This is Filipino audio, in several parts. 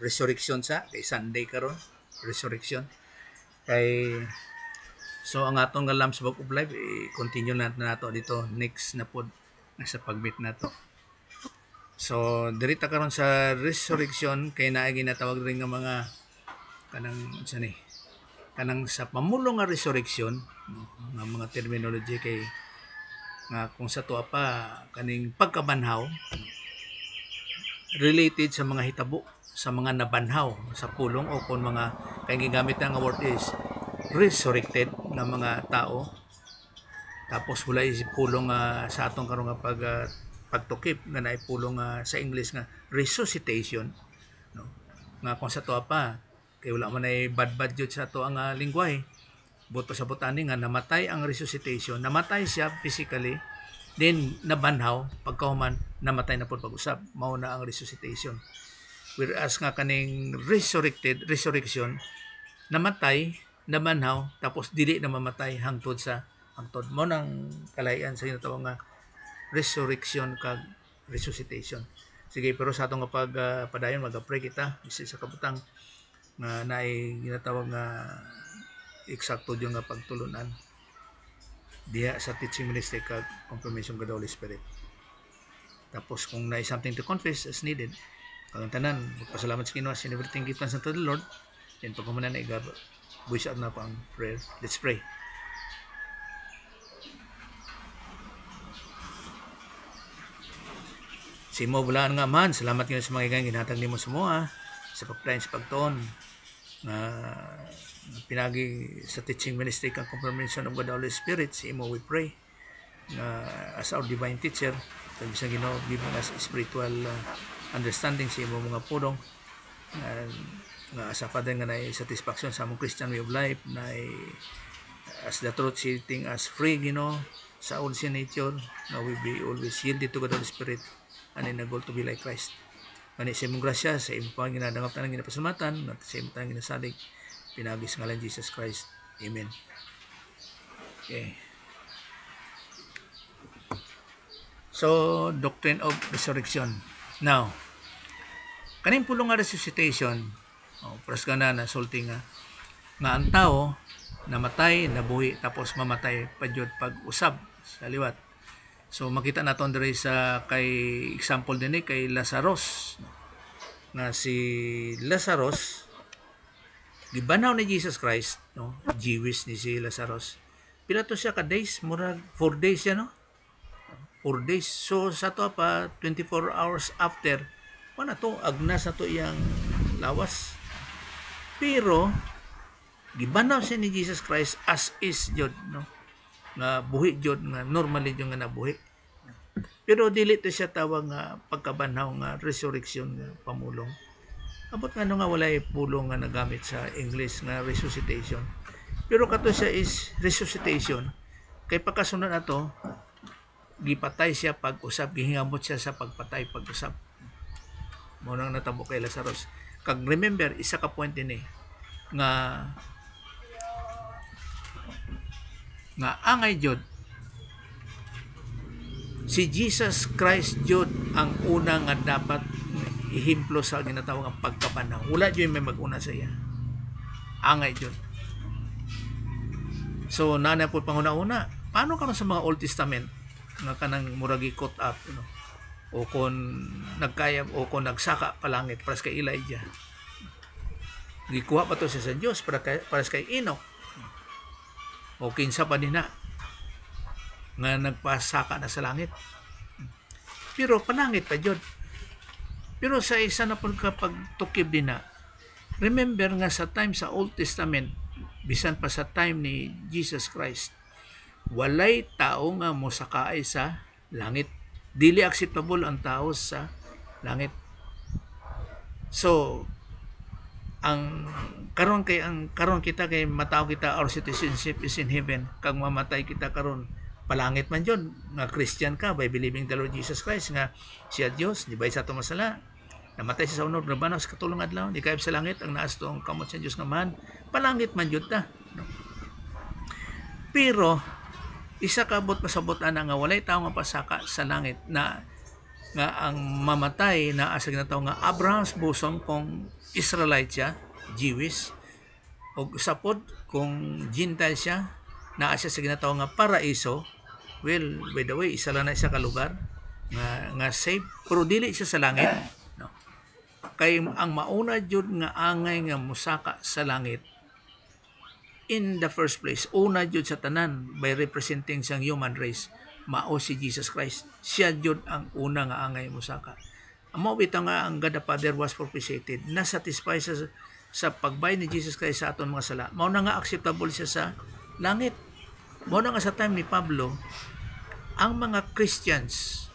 resurrection sa kay Sunday karon, resurrection. Kay so ang atong nga Lamb's Book of Life continue nato dito next na pod sa pag-meet nato. So dirita karon sa resurrection kay naay ginatawag rin nga mga kanang sa pamulong nga resurrection nga mga terminology kay nga kung sa tuwa pa kaning pagkabanhaw related sa mga hitabo sa mga nabanhaw sa pulong o kung mga kay gigamit nga word is resurrected nga mga tao. Tapos wala pulong sa atong karon nga pagtukip nga naay pulong sa English nga resuscitation, no? Nga kung sa tuwa pa kay wala man ay bad jud sa ato ang lingwahe. Buto sa butani nga namatay ang resuscitation, namatay siya physically, then nabanhaw pagkahuman namatay na pud pag-usab, mao na ang resuscitation. Whereas nga kaning resurrection, namatay, nabanhaw, tapos dili na mamatay hangtod sa hangtod. Mao nang kalayan sa ginatawag nga resurrection kag resuscitation. Sige, pero sa atong padayon mag-pray kita bisan sa kabutang nga naay ginatawag nga eksakto yung nga pagtulunan diha sa teaching ministry kag confirmation kag Holy Spirit. Tapos kung naay something to confess as needed, kang tanan magpasalamat sa Ginoo in everything give thanks unto the Lord. Then pagkumanan ay buwis na pa ang prayer. Let's pray. Si mo bulaan nga man, salamat kayo sa mga igang ginhatag nimo sa mua sa pagplain sa pagtuon nga pinagi sa teaching ministry kang confirmation of God the Holy Spirit. Si imo we pray as our divine teacher, kag sa Ginoo giving us spiritual understanding sa imo mga pudong nga sa Father nga naay satisfaction sa among Christian way of life, naay as the truth setting us free, Ginoo, sa old sin nature, na we be always yielded to God the Holy Spirit and in the goal to be like Christ. Kani sa imong grasya, sa imong ginadangop tanang ginapasalamatan, at sa imong tanang ginasalig, pinagis ngalan Jesus Christ. Amen. Okay. So, doctrine of resurrection. Now, kaning pulong nga resuscitation, pras ka na sulti nga ang tao namatay, nabuhi, tapos mamatay pa jud pag-usab sa liwat. So makita naton diri sa kay example dinhi kay Lazarus, nga si Lazarus gibanaw ni Jesus Christ, no? Jewish ni si Lazarus. Pila to siya ka days, murag 4 days siya, no? 4 days. So sa to pa 24 hours after, wala to agnas na to iyang lawas. Pero gibanaw siya ni Jesus Christ as is jud, no? Nga buhi jud, nga normally jud nga nabuhi. Pero dili to siya tawag nga pagkabanhaw nga resurrection nga pamulong. Abot nga nga walay pulong nga nagamit sa English nga resuscitation. Pero kato siya is resuscitation. Kay pagkasunod nato, gipatay siya pag-usab, gihingamot siya sa pagpatay pag-usab. Mao nang natabo kay Lazarus. Kag remember isa ka point dinhi nga angay jud si Jesus Christ jud ang una nga dapat ihemplo sa ginatawag nga pagkabanhaw. Wala jud may mag-una sa iya. Angay jud. So nana po panguna-una, paano karon sa mga Old Testament nga kanang muragi caught up, no? O kon nagkayab o kon nagsaka palangit para kay Elijah. Gikuha pa to siya sa Dios para kay Enoch. O kinsa pa din na nga nagpasaka na sa langit. Pero panangit pa jud. Pero sa isa na pud kapag-tukib din na, remember nga sa time sa Old Testament, bisan pa sa time ni Jesus Christ, walay tao nga mosakaay sa langit. Dili acceptable ang tao sa langit. So ang karon kita kay matao kita, our citizenship is in heaven. Kag mamatay kita karon palangit man jud, nga Christian ka by believing the Lord Jesus Christ nga siya Dios, di ba sa ato masala, namatay siya sa unod nga banaw sa katulong adlaw, di kayab sa langit ang naas to ang kamot sa Dios nga man, palangit man jud ta, no? Pero isa kabot pasabot ana nga walay tao nga pasaka sa langit na nga ang mamatay na asa ginatawag nga Abraham's bosom kung Israelite siya, Jewish, o sapod kung Gentile siya, naa siya sa ginatawag nga paraiso. Well, by the way, isa lang na isa ka lugar nga safe, pero dili siya sa langit. No. Kay ang mauna jud nga angay nga musaka sa langit, in the first place, una jud sa tanan by representing siyang human race, mao si Jesus Christ. Siya jud ang una nga angay musaka. Amo bitaw nga ang God the Father was propitiated, na satisfy sa pagbayad ni Jesus Christ sa aton mga sala. Mao na nga acceptable siya sa langit. Mao na nga sa time ni Pablo, ang mga Christians,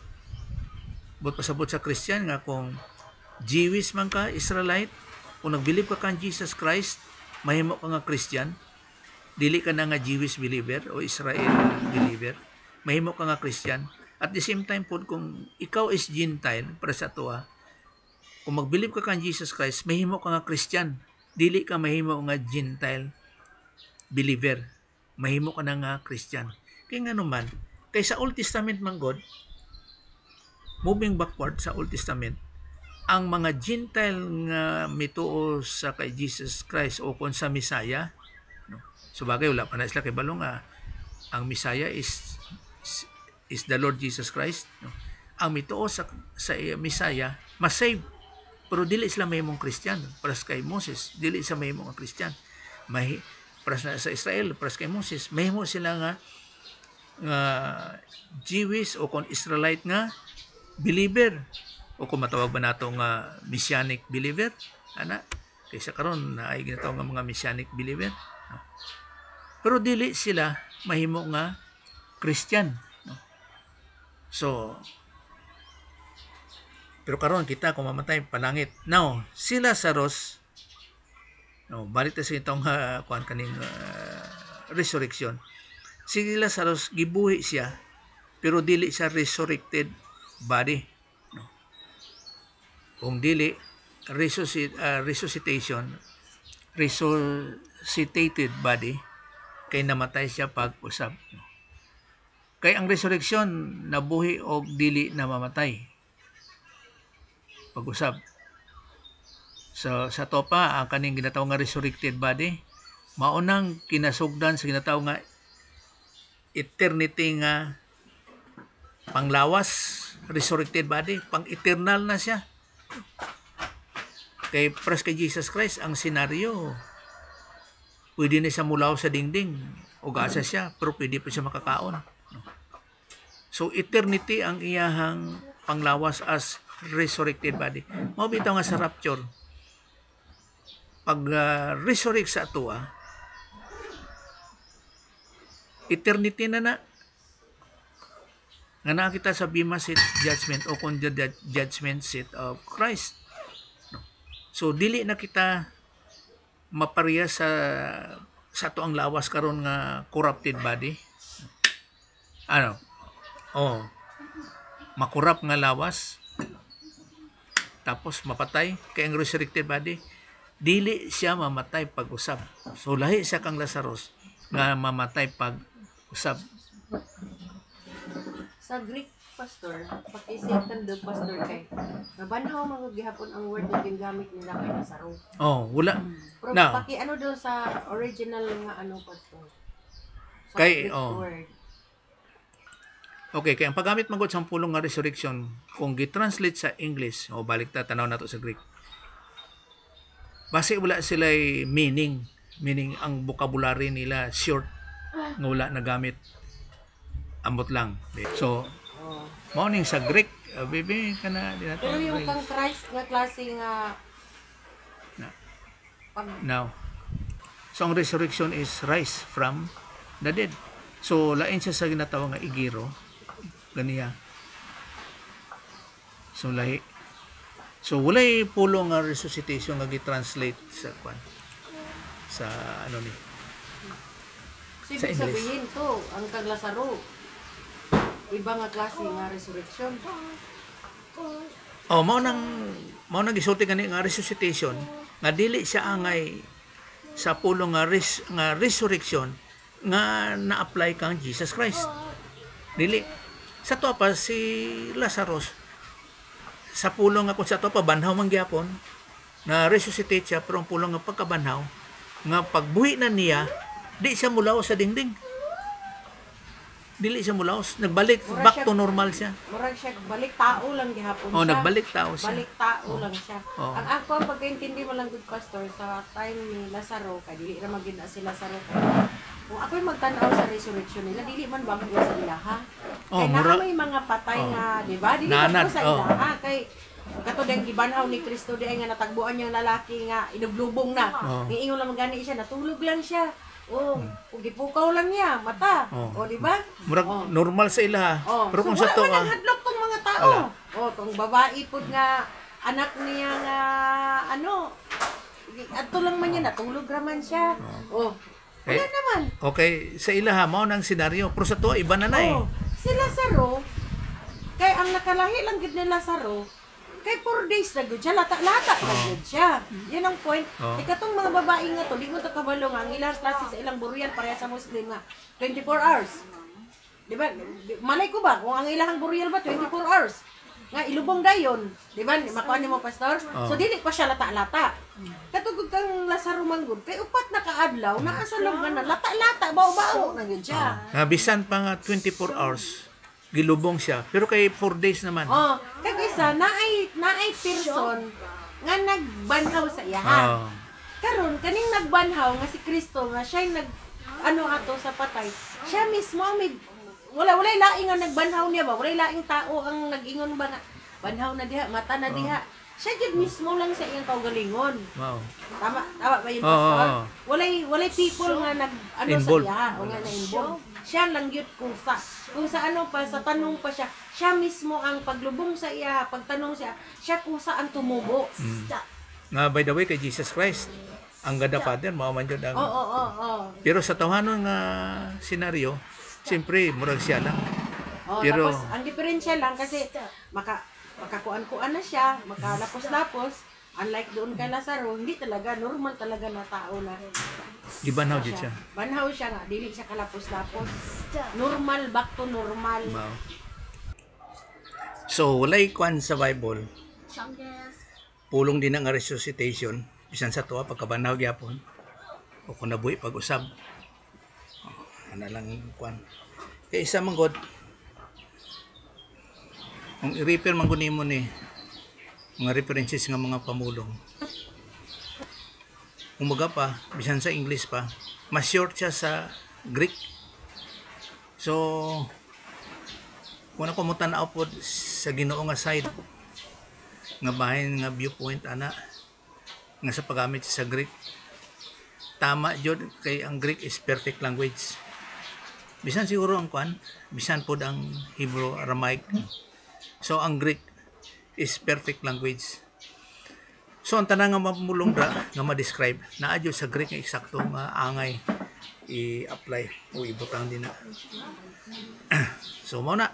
but pasabot sa Christian nga kung Jewish man ka, Israelite, kung nagbilib ka kan Jesus Christ, mahimo ka nga Christian, dili ka na nga Jewish believer o Israel believer, mahimo ka nga Christian. At the same time po, kung ikaw is Gentile, para sa tuwa, kung magbilib ka kan Jesus Christ, mahimo ka nga Christian, dili ka mahimo nga Gentile believer, mahimo ka na nga Christian. Kaya nga naman, kay sa Old Testament man God, moving backward sa Old Testament, ang mga Gentile nga mituo sa kay Jesus Christ o kung sa Messiah, no? So bagay wala pa na sila kay balong ang Messiah is the Lord Jesus Christ, no? Ang mituo sa Messiah masave, pero dili sila mahimong Christian. Para kay Moses, dili sila mahimong Christian. Para sa Israel, para kay Moses, mahimo sila nga Jewish o kung Israelite nga believer, o kung matawag ba nato nga Messianic believer, ana kaysa karon na ay ginatawag nga mga Messianic believer, no? Pero dili sila mahimo nga Christian, no? So pero karon kita kung mamatay palangit, now si Lazarus, no, balik ta sa itong kuan kaning resurrection. Si Lazarus gibuhi siya pero dili siya resurrected body. Kung dili resuscitation, resuscitated body, kay namatay siya pag-usab. Kay ang resurrection nabuhi og dili na mamatay pag-usab. So sa topa ang kaning ginatawag nga resurrected body, maunang kinasugdan sa ginatawag nga eternity nga panglawas, resurrected body, pang-eternal na siya. Kay pras kay Jesus Christ ang senaryo, pwede na siya mulaw sa dingding o gasa siya, pero pwede pa siya makakaon. So eternity ang iyahang panglawas as resurrected body. Mao bitaw nga sa rapture, pag resurrect sa atua, eternity na nga nakita sa Bema Seat Judgment o kung the judgment seat of Christ. So dili na kita mapareha sa to ang lawas karon nga corrupted body. Makurap nga lawas tapos mapatay. Kay ang resurrected body dili siya mamatay pag-usab. So lahi siya kang Lazarus nga mamatay pag-usab. Sa Greek, pastor, pag-isiptan do pastor kay nabanhaw magagihapon ang word na gingamit nila kay Lazaro. Wala. Pero Now, paki do sa original nga pastor. Sa kay Greek word. Okay, kaya ang paggamit magod sa pulong nga resurrection, kung gi-translate sa English, balik ta tanaw nato sa Greek. Base wala sila meaning ang vocabulary nila short, nga wala nagamit, ambot lang. So morning sa Greek, baby kana dinato. Pero yung kang Christ nga klase nga now, so ang resurrection is rise from the dead. So lain siya sa ginatawag nga igiro ganiya. So lahi. So walay pulong nga resuscitation nga gi-translate sa kwan sa ni sa sabihin to ang kang Lazaro iba nga klase nga resurrection. Mao nang gisulti kani nga resuscitation nga dili siya angay sa pulong nga resurrection nga na-apply kang Jesus Christ. Dili sa to pa si Lazarus sa pulong nga kung sa to pabanhaw man gyapon na resuscitate siya pero ang pulong nga pagkabanhaw nga pagbuhi na niya di siya mulaw sa dingding. Dili siya mulaos, nagbalik back to normal siya. Murag siya balik tao lang gihapon Oh, siya. nagbalik tao siya. Balik tao lang siya. Oh. Ang ako ang pagkaintindi mo lang good pastor sa time ni Lazaro kay dili ra magid si Lazaro. Kung ako'y magtanaw sa resurrection nila, dili man bago sa ilaha. Oh, Kay mura- may mga patay nga, di ba? Dili Nanad, bago sa ilaha. Kay katod ang gibanhaw ni Kristo di ay nga natagbuan yung lalaki nga inuglubong na. Niingon lang gani siya, natulog lang siya. Oh, kung gipukaw lang niya, mata. Oh, di ba? Murag normal sa ila. Oh, Pero kung so, sa to wala man hadlok tong mga tao. Oh, tong babae pud nga anak niya nga ano, adto lang man niya natulog ra man siya. Oh. Wala naman. Okay, sa ila mao nang senaryo. Pero sa to iba na eh. Oh, si Lazaro kay ang nakalahi lang gid ni Lazaro kay 4 days na gud siya, lata-lata na gud siya. Yan ang point. Ikatong mga babae nga to, di mo to kabalo nga, ang ilang klase sa ilang burial, pareha sa Muslim nga, 24 hours. Di ba? Malay ko ba, kung ang ilang burial ba, 24 hours. Nga, ilubong dayon. Di ba? Makuha ni mo, Pastor? So, dili pa siya lata-lata. Katugod kang Lazaro manggod, kay upat na kaadlaw, naasa lang na, lata-lata, bao-bao na gud siya. Bisan pa nga 24 hours gilubong siya. Pero kay 4 days naman. Oh, kag isa naay person nga nagbanhaw sa iya. Karon kaning nagbanhaw nga si Kristo nga siya nag ano ato sa patay. Siya mismo may walay laing nga nagbanhaw niya ba? Walay laing tao ang nag-ingon ba nga banhaw na diha, mata na diha. Siya jud mismo lang sa iyang kaugalingon. Wow. Tama ba yun, Pastor? Walay people nga nag ano Involved. sa iya o nga na-involved. Siya lang yun kusa. Kung sa ano pa, sa tanong pa siya, siya mismo ang paglubong sa iya, pagtanong siya kusa ang tumubo. Nga by the way kay Jesus Christ, ang God the Father mao man jud ang. Oo. Pero sa tawhanon nga senaryo, siyempre murag siya lang. Pero tapos ang diferensya lang kasi makakuan-kuan na siya, makalapos-lapos. Unlike doon kay Lazaro, hindi talaga, normal talaga na tao na. Gibanaw jud siya. Banhaw siya nga, dili siya kalapos-lapos. Normal, back to normal. Wow. So, walay kwan sa Bible. Pulong din ang resuscitation. Bisan sa tuwa, pagkabanaw gyapon. O kung nabuhi pag-usab. Ano lang kwan. Kaya isa man God, kung i-repair man mo ni mga references nga mga pamulong. Umaga pa, bisan sa English pa, mas short siya sa Greek. So, kung ako mo tanaw po sa Ginoo nga side, nga bahin nga viewpoint ana, nga sa paggamit sa Greek, tama jud kay ang Greek is perfect language. Bisan siguro ang kwan, bisan po ang Hebrew, Aramaic. So, ang Greek is perfect language. So ang tanang nga mapumulong ra nga ma-describe naadyo sa Greek nga eksakto nga angay i-apply o ibutang din na. So mao na.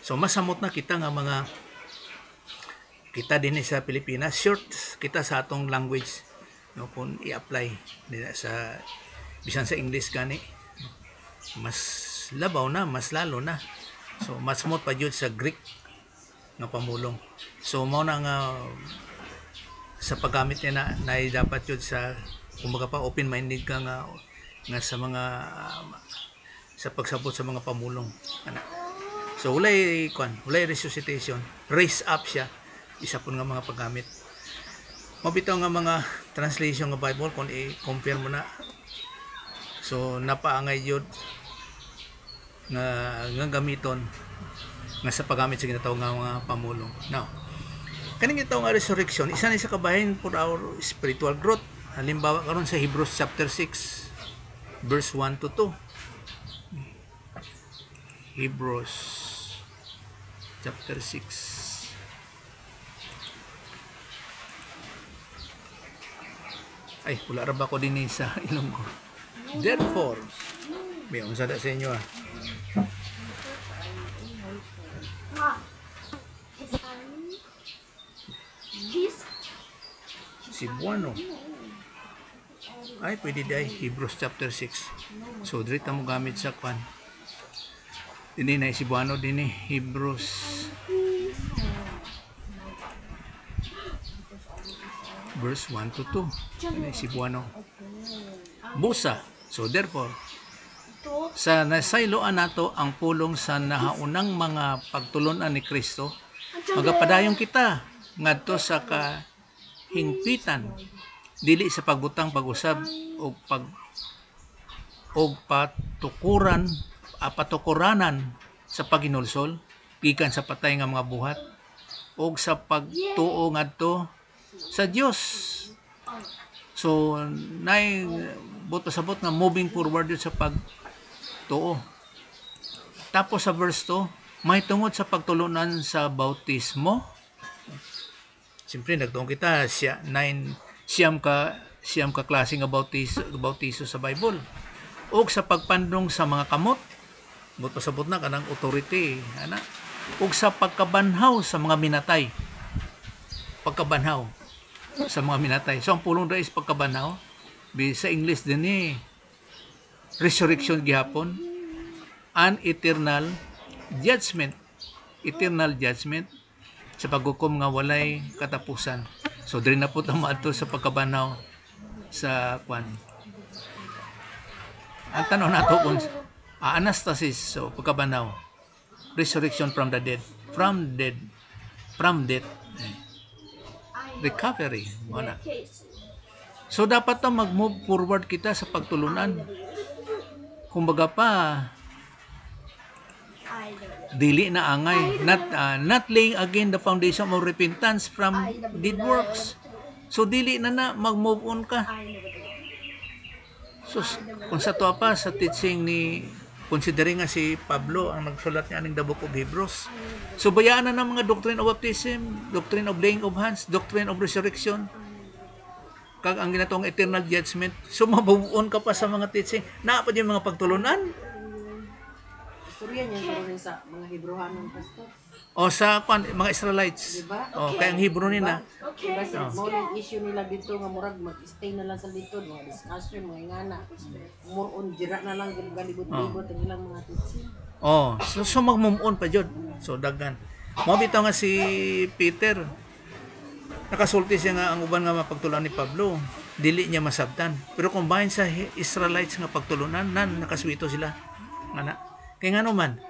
So masamot na kita nga mga kita din sa Pilipinas short kita sa atong language no kung i-apply din sa bisan sa English gani mas labaw na, mas lalo na. So mas mo pa jud sa Greek nga pamulong. So mao na nga sa paggamit niya na dapat yun sa kumbaga pa open minded ka nga sa mga sa pagsabot sa mga pamulong. So walay resuscitation, raise up siya. Isa po nga mga paggamit. Mabitaw nga mga translation nga Bible kung i-compare mo na. So napaangay yun nga gamiton nga sa paggamit sa ginatawag nga mga pamulong. Now, kaning ginatawag nga resurrection, isa na sa kabahin for our spiritual growth. Halimbawa karon sa Hebrews chapter 6, verse 1 to 2. Hebrews chapter 6. Ay, wala ra ba ko din sa ilong ko. Therefore, may unsa da sa inyo si Buano. Ay, pwede day. Hebrews chapter 6. So, dito mo gamit sa kwan. Dini na si Buano din Hebrews verse 1 to 2. Ano si Buano? Busa. So therefore, sa nasayloan nato ang pulong sa nahaunang mga pagtulunan ni Kristo, magapadayon kita ngadto sa kahingpitan, dili sa pagbutang pag-usab o patukuranan sa paginulsol gikan sa patay nga mga buhat o sa pagtuo ngadto sa Dios. So nay buto-sabot nga moving forward yun sa pagtuo. Tapos sa verse 2, may tungod sa pagtulunan sa bautismo. Siyempre nagtuon kita siyam ka klase nga bautiso sa Bible. O sa pagpandong sa mga kamot, buto-sabot na kanang authority, ana. O sa pagkabanhaw sa mga minatay. Pagkabanhaw sa mga minatay. So ang pulong ra is pagkabanhaw. Sa English din resurrection gihapon, an eternal judgment. Eternal judgment sa paghukom nga walay katapusan. So diri na pud ang maadto sa pagkabanhaw sa kwan. Ang tanong nato kung anastasis, so pagkabanhaw, resurrection from the dead, from death, recovery, mana. So dapat na mag-move forward kita sa pagtulunan. Kumbaga pa, dili na angay, not laying again the foundation of repentance from dead works. So dili na mag-move on ka. So kung sa to pa sa teaching ni, considering nga si Pablo ang nagsulat niya ng the book of Hebrews. So bayaan na ng mga doctrine of baptism, doctrine of laying of hands, doctrine of resurrection, kag ang ginatong eternal judgment. So mabubuon ka pa sa mga teaching. Naa pa yung mga pagtulunan. Istorya niya rin sa mga Hebrewanong pastor. O sa mga Israelites. Diba? O kaya ang Hebrew nila. Diba sa mga issue nila dito nga murag mag-stay na lang sa dito, mga discussion, mga ingana. More on jira na lang galibot-libot ang ilang mga teaching. Oh, so mag-move-on pa jud. So daghan. Mao bitaw nga si Peter. Nakasulti siya nga ang uban nga mapagtulunan ni Pablo. Dili niya masabtan. Pero kung bahin sa Israelites nga pagtulunan, nakaswito sila. Ngana. Kaya nga naman,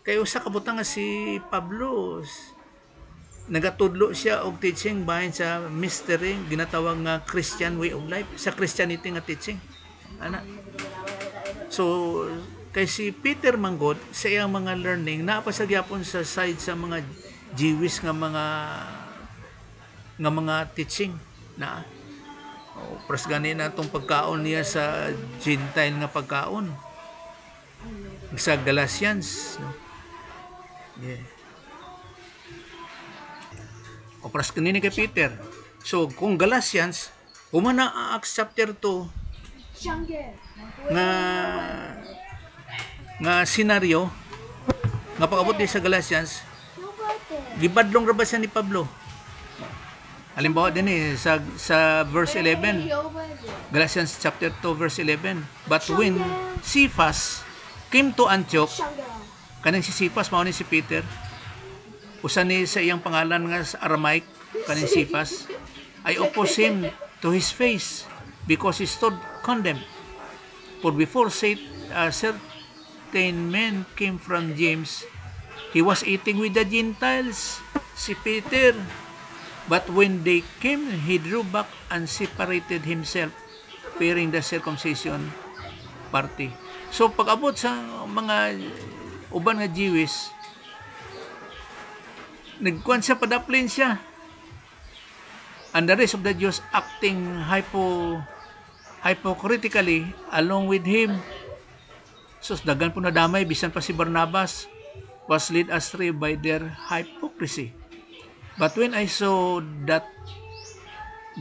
kaya usa kabutang nga si Pablo, nagatudlo siya og teaching bahin sa mystery, ginatawag nga Christian way of life, sa Christianity nga teaching. Ana. So, kay si Peter Manggod, sa iyang mga learning, napasagyapon sa side sa mga Jewish nga mga teaching na pras gani na itong pagkaon niya sa Gentile nga pagkaon sa Galatians, no? Yeah. O pras kanini kay Peter. So kung Galatians humana Acts chapter 2 nga senaryo nga pag-abot sa Galatians, gibadlong ra ba siya ni Pablo? Halimbawa din sa verse 11, Galatians chapter 2 verse 11, but when Cephas came to Antioch, kanang si Cephas mao ni si Peter, usa ni sa iyang pangalan nga sa Aramaic, kanang Cephas, I oppose him to his face because he stood condemned. For before certain men came from James, he was eating with the Gentiles, si Peter. But when they came, he drew back and separated himself, fearing the circumcision party. So pag-abot sa mga uban nga Jewish, nagkuhan siya, padaplin siya. And the rest of the Jews acting hypocritically along with him. So dagan po na damay, bisan pa si Barnabas was led astray by their hypocrisy. But when I saw that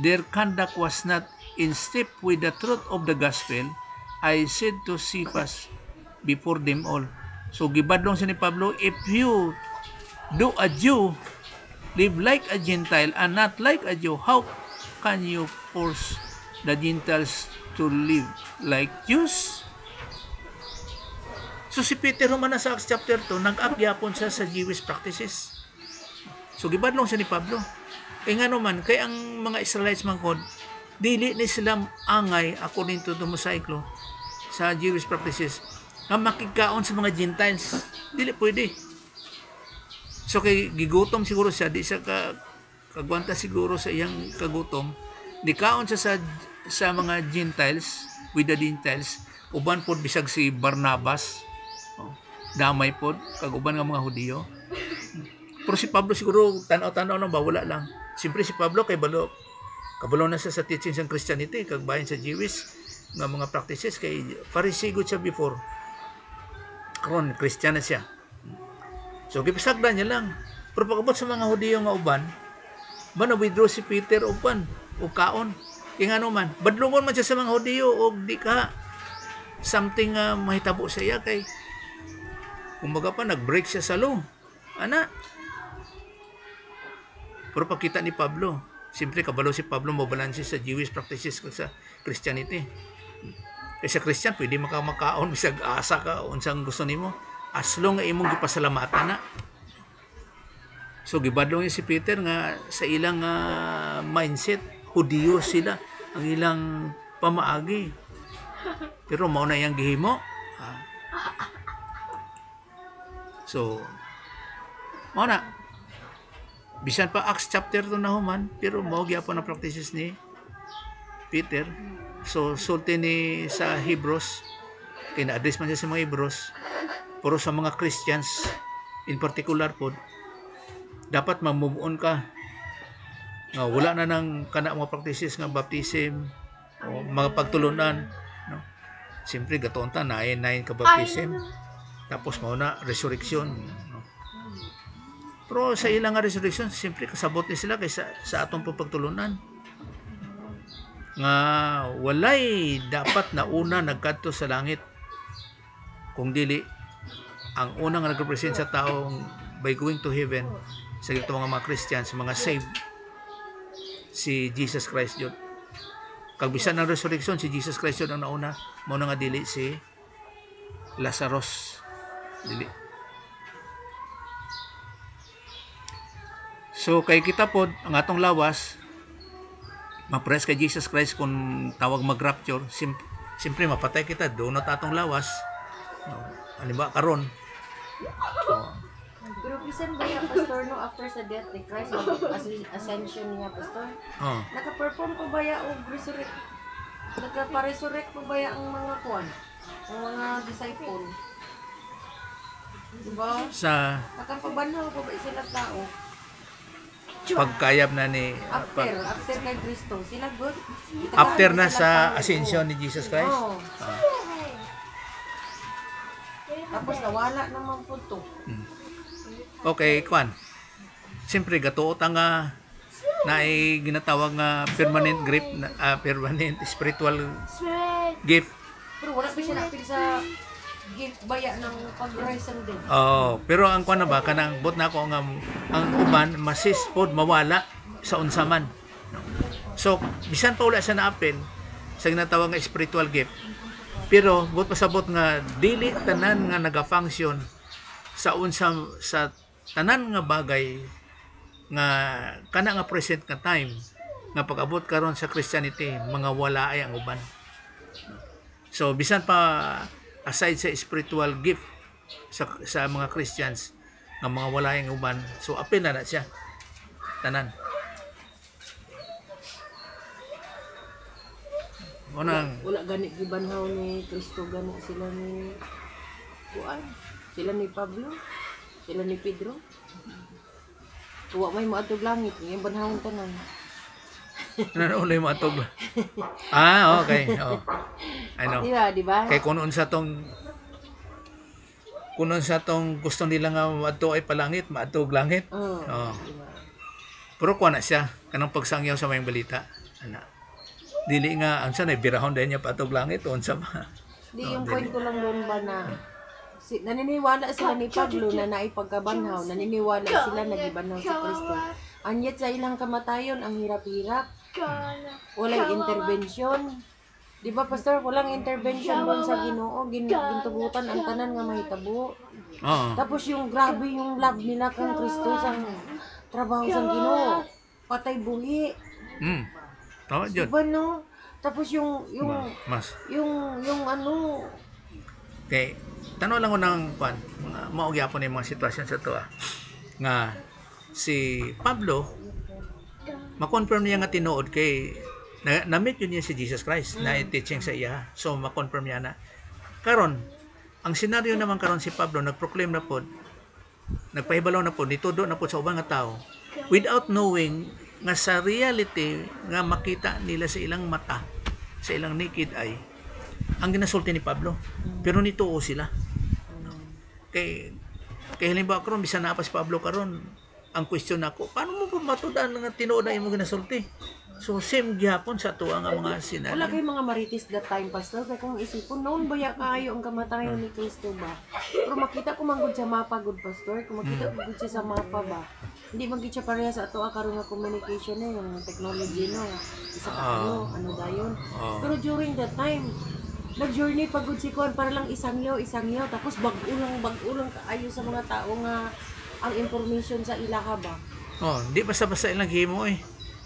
their conduct was not in step with the truth of the gospel, I said to Cephas before them all. So gibadlong si ni Pablo, if you do a Jew, live like a Gentile and not like a Jew, how can you force the Gentiles to live like Jews? So si Peter humana sa Acts chapter 2, nag-agyapon siya sa Jewish practices. So gibadlong siya ni Pablo. Kaya nga naman, kaya ang mga Israelites man kod, dili ni sila angay, according to the Mosaic Law, sa Jewish practices, nga makikaon sa mga Gentiles. Dili pwede. So kay gigutom siguro siya, di siya kagwanta siguro sa iyang kagutom, di kaon siya sa mga Gentiles, with the Gentiles, uban pod bisag si Barnabas, damay pod, kag uban nga mga Hudiyo. Pero si Pablo siguro, tanaw-tanaw lang ba, wala lang. Siyempre si Pablo kay kabalo na siya sa teachings ng Christianity, kag bahin sa Jewish nga mga practices, kay Pharisee good siya before. Karon Christian na siya. So gipisagdan niya lang. Pero pagabot sa mga Hudiyo nga uban, ba na-withdraw si Peter uban o kaon. Kaya nga naman, badlungon man siya sa mga Hudiyo o di ka something mahitabo sa iya kay kumbaga pa nag-break siya sa law. Ana. Pero pagkita ni Pablo, siyempre kabalo si Pablo mabalanse sa Jewish practices kag sa Christianity. Kaya sa Christian, pwede makaon, bisag asa ka, unsang gusto nimo. As long nga imong gipasalamatan na. So, gibadlong niya si Peter nga sa ilang mindset, Hudiyo sila, ang ilang pamaagi. Pero mao na iyang gihimo. So, mao na. Bisan pa Acts chapter 2 na human, pero mao gyapon ang practices ni Peter. So, sulti ni sa Hebrews, kina-address man siya sa mga Hebrews, pero sa mga Christians, in particular po, dapat ma-move on ka. Nga, wala na ng kana mga practices nga baptism, o mga pagtulunan. No? Siyempre, gatoon ta, 9 ka baptism. Tapos, mauna, resurrection. No? Pero sa ilang nga resurrection, siyempre, kasabot ni sila kaysa sa atong pagtulunan. Nga walay dapat na una nagkadto sa langit kung dili ang unang nagrepresent sa taong by going to heaven sa gito mga Christians, mga saved, si Jesus Christ yun. Kag bisan ng resurrection, si Jesus Christ yun ang nauna, mao na nga dili si Lazarus, dili. So kay kita pod ang atong lawas ma-press kay Jesus Christ kung tawag mag-rapture, simpre mapatay kita, doon na atong lawas. No, halimbawa karon. Pero bisan ba yung pastor no after sa death ni Christ, ascension niya pastor? Naka-perform pa ba ya og resurrect? Nagpa-resurrect pa ba ya ang mga kuan? Ang mga disciple? Diba? Sa nakapabanhaw pa ba sila tao? Pagkayab na ni after kay Kristo sila good after na sa ascension ni Jesus Christ. Tapos nawala naman po to. Okay, kwan. Siyempre gatuot ang na ginatawag nga permanent gift, permanent spiritual gift. Pero wala pa siya napil sa gift baya ng pag-rise and dead. Pero ang kuan na ba kanang bot na ko ang uban masis pod mawala sa unsaman. So bisan pa wala siya na-apil sa ginatawag nga spiritual gift. Pero bot pasabot nga dili tanan nga naga-function sa unsam sa tanan nga bagay nga kana nga present nga time nga pag-abot karon sa Christianity mga wala ay ang uban. So bisan pa aside sa spiritual gift sa mga Christians nga mga wala yung uban, so apil na siya tanan. Wala gani gibanhaw ni Kristo, gani sila ni Juan, sila ni Pablo, sila ni Pedro. Tuwa may maadtog langit, yung banhawon tanan. Ano ulit mo atog? Okay. Ano? Diba? Kay kunon sa tong gusto nila nga maadto ay palangit, maadtog langit. Diba? Pero kuha na siya kanang pagsangyaw sa mayang balita. Ana. Dili nga unsa na birahon din niya paadtog langit unsa ba? Yung point ko lang doon ba na naniniwala sila ni Pablo na naipagkabanhaw, naniniwala sila nagibanhaw sa Kristo. Anyat sa ilang kamatayon ang hirap-hirap. Walang intervention. Di ba, Pastor? Walang intervention doon sa Ginoo. Gintugutan ang tanan nga mahitabo. Tapos yung grabe yung love nila kang Kristo sa trabaho sa Ginoo. patay buhi. Tama jud. Diba no? Tapos Mas. yung ano, Kay tanong lang ko ng kwan, mao gyapon ni mga sitwasyon sa to nga si Pablo ma-confirm niya nga tinuod kay na-meet yun niya si Jesus Christ na teaching sa iya. So ma-confirm niya na. Karon, ang senaryo naman karon si Pablo nag-proclaim na pod, nagpahibalaw na pod, nitudo na pod sa ubang nga tao without knowing nga sa reality nga makita nila sa ilang mata, sa ilang naked eye, ang ginasulti ni Pablo. Pero nituo sila. Kay halimbawa karon bisan na pa si Pablo karon, ang question nako, paano mo ba matudan nga tinuod na imo ginasulti? So same gyapon sa tuwa nga mga wala sinali. kay mga marites that time, pastor. Kaya kung isipon, noon baya kayo ang kamatayon ni Kristo ba? Pero makita ko manggod sa mapa, good pastor. Kung makita ko manggod siya sa mapa ba? Hindi manggod siya pareha sa ato karon nga communication na yung technology no. Isa ka ano dayon. Pero during that time, nag-journey pagod si Kuan para lang isang yaw. Tapos bag-ulang kaayo sa mga tao nga ang information sa ilaha ba? Di basta-basta ilang himo eh.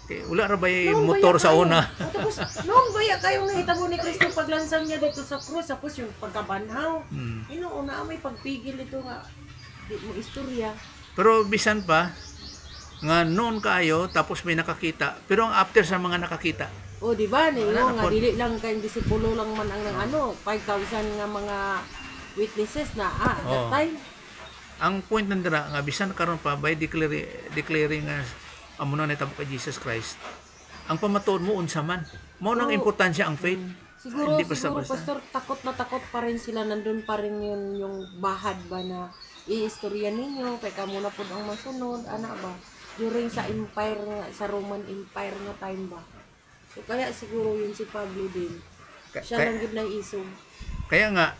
Wala ra ba Noong motor baya sa kayo. una? Tapos, noong baya kayong nahitabo ni Kristo paglansang niya dito sa krus, tapos yung pagkabanhaw. Inuuna may pagpigil ito nga, di mo istorya. Pero bisan pa nga noon kayo tapos may nakakita. Pero ang after sa mga nakakita, O, di ba? Niyo Wala na nga, po. dili lang kayong disipulo lang man ang 5,000 nga mga witnesses na, that time. ang point nandira nga bisan karon pa by declaring nga amo na nitabo kay Jesus Christ, ang pamatuod mo unsa man mao nang importansya ang faith. Siguro, Hindi basta-basta. pastor, takot na takot pa rin sila. Nandun pa rin yung bahad ba na iistorya ninyo. Kaya kamo na po ang masunod. Ana ba? During sa empire, sa Roman Empire nga time ba? So, kaya siguro yun si Pablo din. Siya lang gid na isog. Kaya nga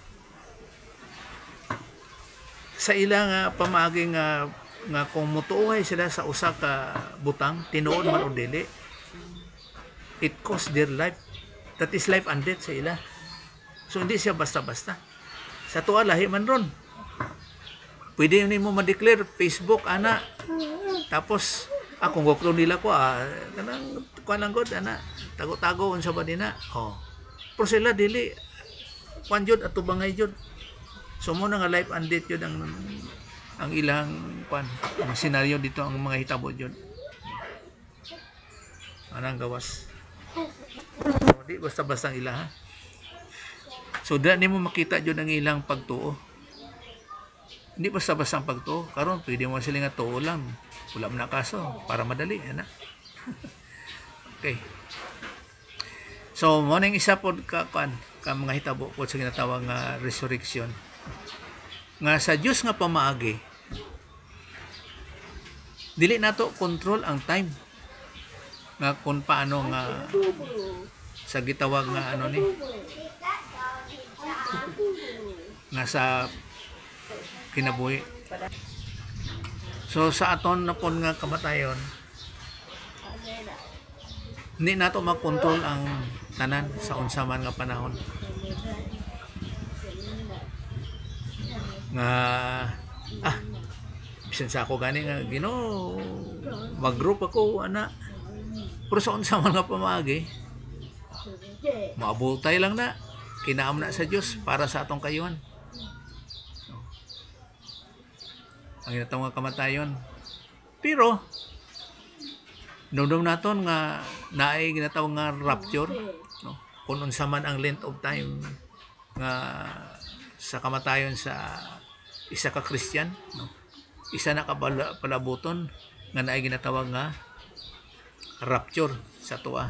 sa ilang pamaagi nga kung mutuoy sila sa usa ka butang tinuod man o dili, it cost their life. That is life and death sa ila. So hindi siya basta-basta. Sa tuwa lahi man ron. Pwede nimo ma-declare Facebook ana. Tapos kung goklo nila ko kanang kuan lang gud ana, tago-tago unsa ba nina. Pero sila dili kuan jud at tubangay jud. So mo na nga life and death yun ang ilang kuan, ang senaryo dito, ang mga hitabo yun. Anang gawas. So, di basta-basta ang ila ha. So dili mo makita jud ang ilang pagtuo. Hindi basta-basta ang pagtuo. Karon pwede mo sila nga tuo lang. Wala man na kaso para madali ana. Okay. So mo nang isa pod ka mga hitabo pod sa ginatawag nga resurrection. Nga sa Dios nga pamaagi, dili nato control ang time nga kung paano nga sa gitawag nga ni nga sa kinabuhi. So sa aton na pon nga kamatayon, hindi nato makontrol ang tanan sa unsa man nga panahon. Nga bisan sa ako gani nga Ginoo, mag-group ako ana. Pero sa unsa man nga pamaagi, maabutay lang na, kinaam na sa Dios para sa atong kayuhan. Ang ginatawag nga kamatayon. Pero nomdom naton nga naay ginatawag nga rapture, no? Kung unsa man ang length of time nga sa kamatayon sa isa ka Christian, no? Isa na palabuton nga naay ginatawag nga rapture sa tuwa.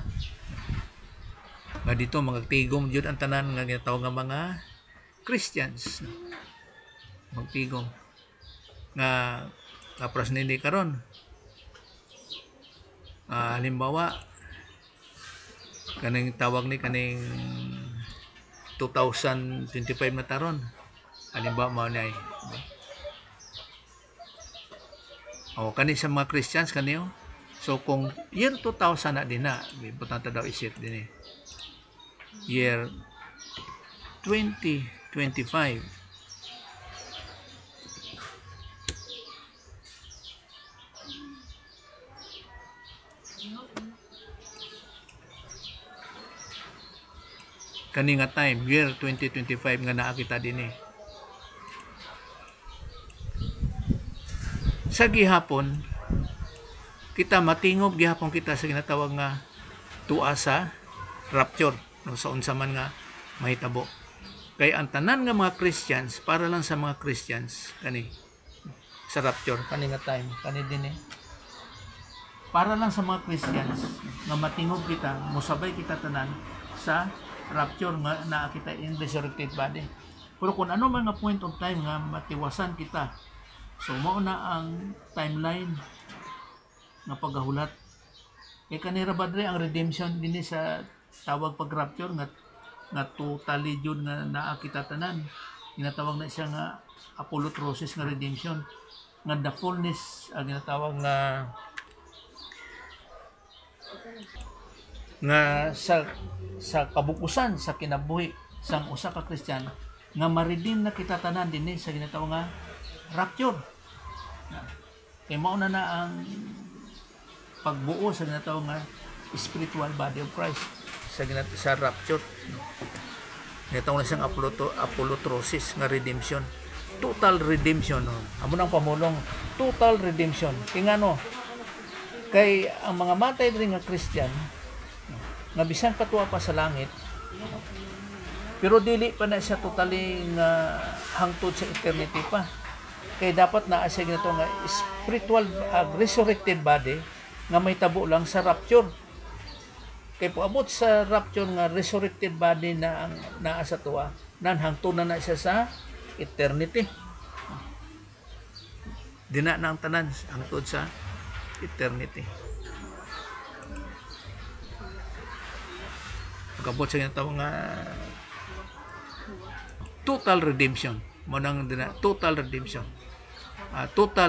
Nga dito magtigom jud ang tanan nga ginatawag nga mga Christians, no? Magtigom nga kapras nili karon. Halimbawa kaning tawag ni kaning 2025 na taron. Halimbawa mao nay. Kani sa mga Christians kaniyo. So kung year 2000 na din na, importante daw isip din year 2025. kani nga time year 2025 nga naa kita dinhi. Sa gihapon kita matingog gihapon kita sa ginatawag nga tuwa sa rapture, no, sa unsa man nga mahitabo. Kay ang tanan nga mga Christians para lang sa mga Christians kani sa rapture kani nga time kani dinhi para lang sa mga Christians nga matingog kita, musabay kita tanan sa rapture nga naa kita in resurrected body. Pero kung ano man nga point of time nga matiwasan kita, so mao na ang timeline nga paggahulat. Kay kanira badre ang redemption dinhi sa tawag pag rapture nga totally jud nga naa kita tanan. Ginatawag na siya nga apolutrosis nga redemption, nga the fullness ang ginatawag nga sa kabukusan sa kinabuhi sang usa ka Kristiyano nga ma-redeem na kita tanan dinhi sa ginatawag nga rapture. Kay mao na ang pagbuo sa ginatawag nga spiritual body of Christ sa rapture. Ginatawag na siyang apolutrosis nga redemption, total redemption, no? Amo nang pamulong total redemption. Tingano kay ang mga matay diri nga Christian nga bisan patuwa pa sa langit, pero dili pa na siya totally nga hangtod sa eternity pa. Kay dapat naa siya ginatawag nga spiritual resurrected body nga may tabo lang sa rapture. Kay poabot sa rapture nga resurrected body na ang naa sa tuwa, nan hangtod na siya sa eternity. Dina na ang tanan hangtod sa eternity. Pagabot sa ginatawag nga total redemption, mo nang dina total redemption. Total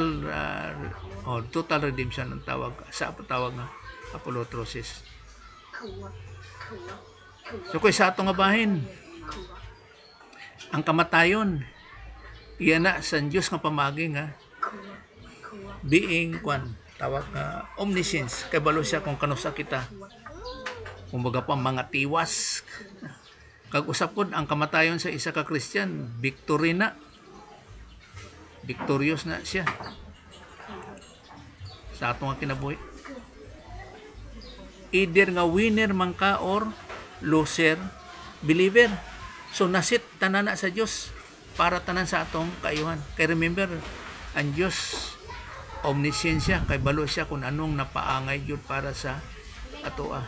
redemption ang tawag sa patawag nga apolutrosis. So kay sa ato nga bahin, ang kamatayon iyan na sa Diyos nga pamagi nga being tawag nga omniscience, kay balo siya kung kanusa kita, kumbaga pa mga tiwas. Kag usap pod ang kamatayon sa isa ka Christian, victory na, victorious na siya sa ato nga kinabuhi. Either nga winner man ka or loser believer. So nasit tanan na sa Dios para tanan sa atong kaayuhan. Kay remember, ang Dios omniscient siya, kay balo siya kung anong napaangay jud para sa atoa.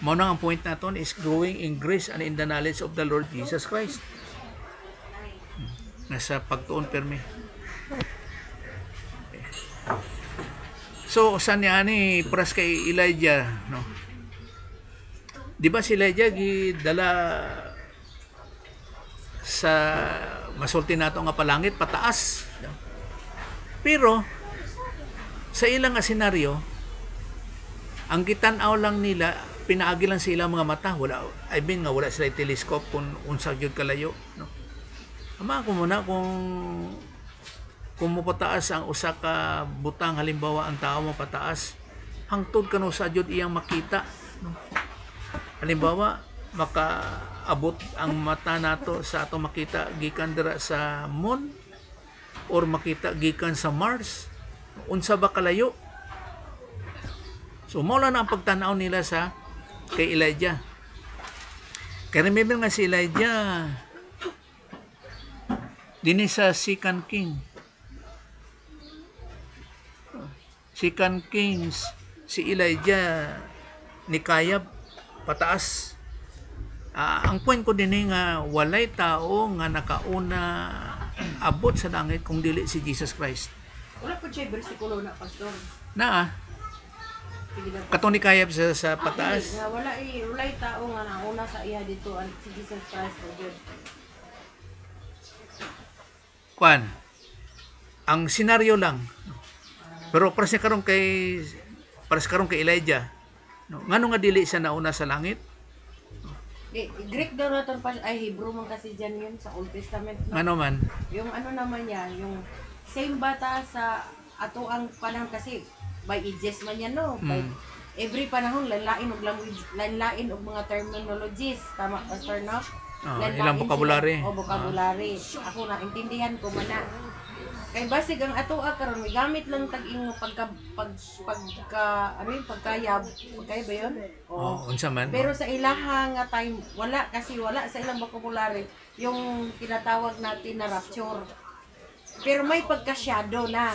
Mao nang ang point naton is growing in grace and in the knowledge of the Lord Jesus Christ. Nasa pagtuon permi. So saan niya ani pras kay Elijah, no? Di ba si Elijah gidala sa masulti nato nga palangit pataas, no? Pero sa ilang senaryo, ang gitan-aw lang nila, pinaagi lang sa ilang mga mata, wala wala sila telescope kung unsa gyud kalayo, no? Ama ko muna kung mapataas ang usa ka butang, halimbawa ang tao mo pataas, hangtod kano sa jud iyang makita, no? Halimbawa makaabot ang mata nato sa ato makita gikan dira sa moon or makita gikan sa Mars, unsa ba kalayo? So mao lang ang pagtan-aw nila sa kay Elijah. Kaya remember nga si Elijah dinhi sa Second Kings, si Elijah ni kayab pataas. Ang point ko dinhi nga walay tao nga nakauna abot sa langit kung dili si Jesus Christ. Wala po siya bersikulo na, pastor. Katong ni kayab sa pataas. Walay tao nga nauna sa iya dito ang si Jesus Christ o Diyos. Ang senaryo lang. Pero para sa karon kay Elijah, no? Ngano nga dili siya nauna sa langit? Greek daw natin pa, ay Hebrew man kasi dyan yun sa Old Testament. No? Ano man? Yung ano naman yan, yung same bata sa ato ang panahon kasi by ages man yan, no? every panahon lain og language, lain og mga terminologies, tama pastor no? Ilang vocabulary. O vocabulary. Ako na intindihan ko man na. Kay basig ang atoa karon may gamit lang tag-ing pagkayab ba yun? Unsa man. Pero sa ilahang nga time wala kasi wala sa ilang vocabulary yung tinatawag natin na rapture. Pero may pagka-shadow na.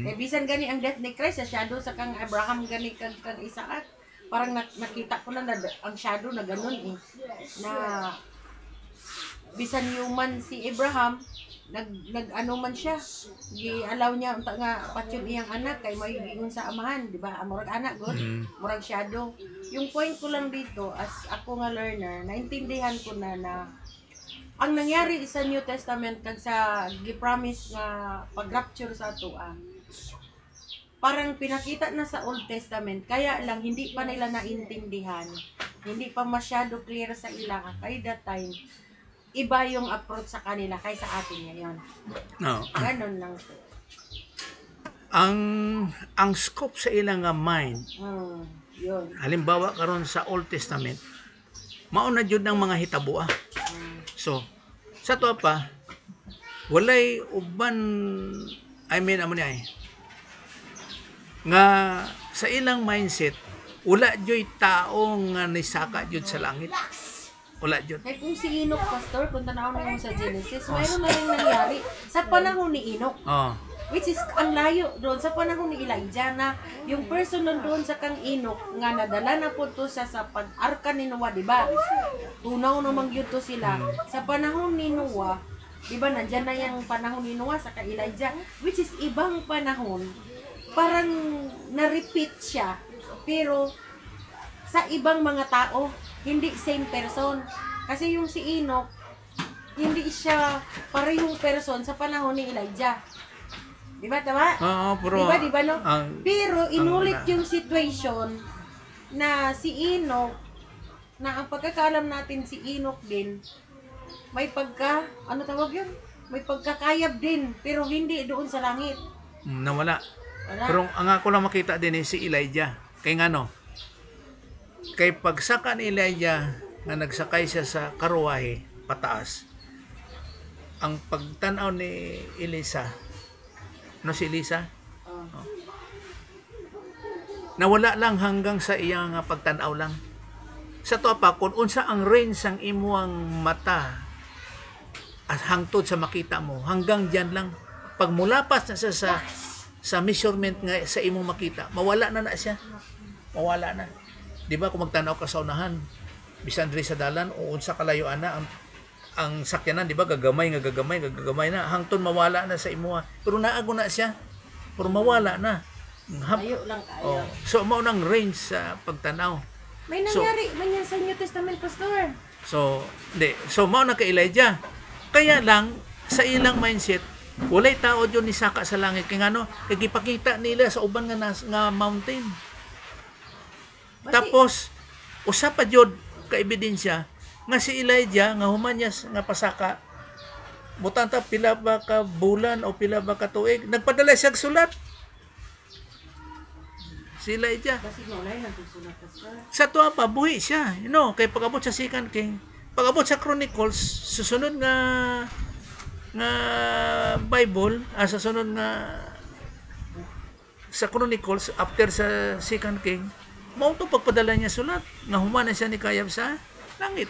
Eh bisan gani ang death ni Christ sa shadow sa kang Abraham gani kang Isaac. Parang nakita ko na ang shadow na ganun na bisan human si Abraham nag-ano man siya, gi-allow niya unta nga patyon iyang anak kay may ingon sa amahan, di ba? Murag anak gud, murag shadow. Yung point ko lang dito as ako nga learner, naintindihan ko na ang nangyari sa New Testament kag sa gi-promise nga pag-rapture sa atoa. Parang pinakita na sa Old Testament, kaya lang hindi pa nila naintindihan. Hindi pa masyado clear sa ila kay that time. Iba yung approach sa kanila kaysa atin ngayon. No. Ganon lang to. Ang scope sa ilang mind, yun. halimbawa karon sa Old Testament, mao na jud ng mga hitabo. So, sa to pa, walay uban, amo ni ay, nga sa ilang mindset, wala joy tao nga nisaka jud sa langit. Wala jud. Kaya kung si Enoch, pastor, kung tanawin mo sa Genesis, mayroon na rin nangyari sa panahon ni Enoch. Which is, ang layo doon sa panahon ni Elijah na yung person doon sa kang Enoch nga nadala na po to sa pag-arka ni Noah, di ba? Tunaw namang yun to sila. Sa panahon ni Noah, di ba, nandyan na yung panahon ni Noah sa kang Elijah, which is ibang panahon, parang na-repeat siya, pero sa ibang mga tao, hindi same person. Kasi yung si Enoch, hindi siya parehong person sa panahon ni Elijah. Di ba, tama? Pero di ba, no? Pero inulit yung situation na si Enoch, na ang pagkakalam natin si Enoch din, may ano tawag yun? May pagkakayab din, pero hindi doon sa langit. Nawala. Pero ang ako lang makita din si Elijah. Kay ngano? Kay pagsaka ni Elijah nga nagsakay siya sa karuwahe pataas, ang pagtanaw ni Elisa, si Elisa, nawala lang hanggang sa iyang pagtanaw lang. Sa to pa, kung unsa ang range sang imuang mata at hangtod sa makita mo, hanggang diyan lang. Pag mulapas na siya sa measurement nga sa imong makita, mawala na siya. Mawala na. Di ba kung magtanaw ka sa unahan, bisan diri sa dalan o unsa kalayo ana ang sakyanan, di ba gagamay na hangtod mawala na sa imuha. Pero naago na siya. Pero mawala na. Layo lang kayo. So mao nang range sa pagtanaw. May nangyari man yan sa New Testament, pastor. So mao na kay Elijah. Kaya lang sa ilang mindset, walay tao diyon ni saka sa langit kay ngano, kay gipakita nila sa uban nga mountain. Tapos usa pa jud ka ebidensya nga si Elijah nga human niya nga pasaka, butang ta pila ba ka bulan o pila ba ka tuig, nagpadala siya og sulat. Si Elijah. Sa tuwa pa buhi siya, kay pag-abot sa Second King, pag-abot sa Chronicles, susunod nga Bible, sa sunod nga sa Chronicles after sa Second King, mao to pagpadala niya sulat nga human na siya ni kayab sa langit.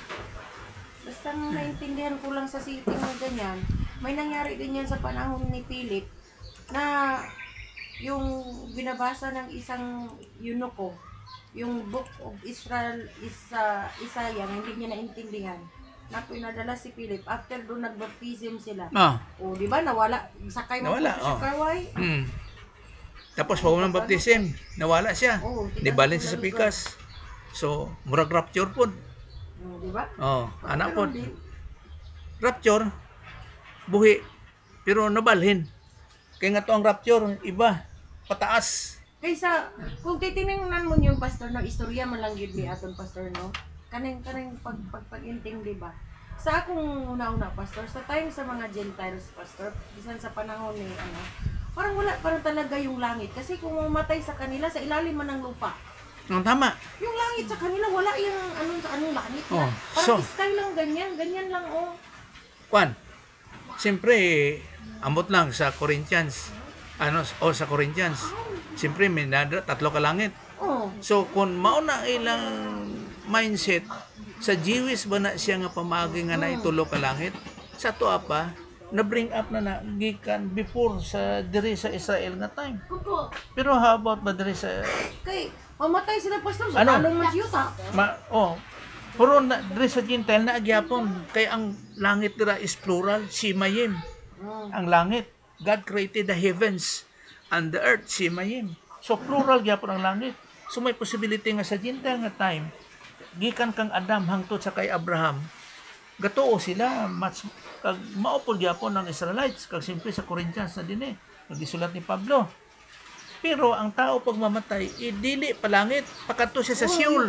Basta naintindihan ko lang sa setting na ganyan, may nangyari din yan sa panahon ni Philip na yung binabasa ng isang eunuko, yung Book of Israel Isaiah, hindi niya naintindihan na pinadala si Philip after doon nagbaptism sila. Di ba nawala, sakay mo sa karway. Tapos pag ng baptism, nawala siya. Nibalin siya sa pikas. So, murag rapture po. Diba? Anak po. Rapture, buhi, pero nabalhin. Kaya nga to ang rapture, iba, pataas. Kaysa, kung titingnan mo yung pastor, no, istorya man lang yun atong pastor, no? Kanang pag-inting, diba? Sa akong una-una, pastor, sa time sa mga Gentiles, pastor, bisan sa panahon ni, parang wala pa rin talaga yung langit. Kasi kung mamatay sa kanila, sa ilalim man ng lupa. Ang tama. Yung langit sa kanila, wala yung anong langit na. Oh, Parang so- sky lang ganyan lang oh. Kwan. Siyempre, ambot lang sa Corinthians. Sa Corinthians. Siyempre, may tatlo ka langit. Oh. So, kung mauna ilang mindset, sa Jewish ba na siya nga pamagi nga na itulo ka langit? Sa tuwa pa, na-bring up na gikan before sa diri sa Israel nga time. Pero how about ba diri sa Kay, mamatay sila pastor sa Ano? talong man siyuta. pero na diri sa Gentile na agyapon kay ang langit dira is plural, Shimayim. Ang langit, God created the heavens and the earth, Shimayim. So plural gyapon ang langit. So may possibility nga sa Gentile nga time, gikan kang Adam hangtod sa kay Abraham, gatoo sila mas kag maupod gyapon ng Israelites kag simple sa Corinthians na dinhi nagisulat ni Pablo. Pero ang tao pag mamatay idili pa langit pakato siya sa Sheol.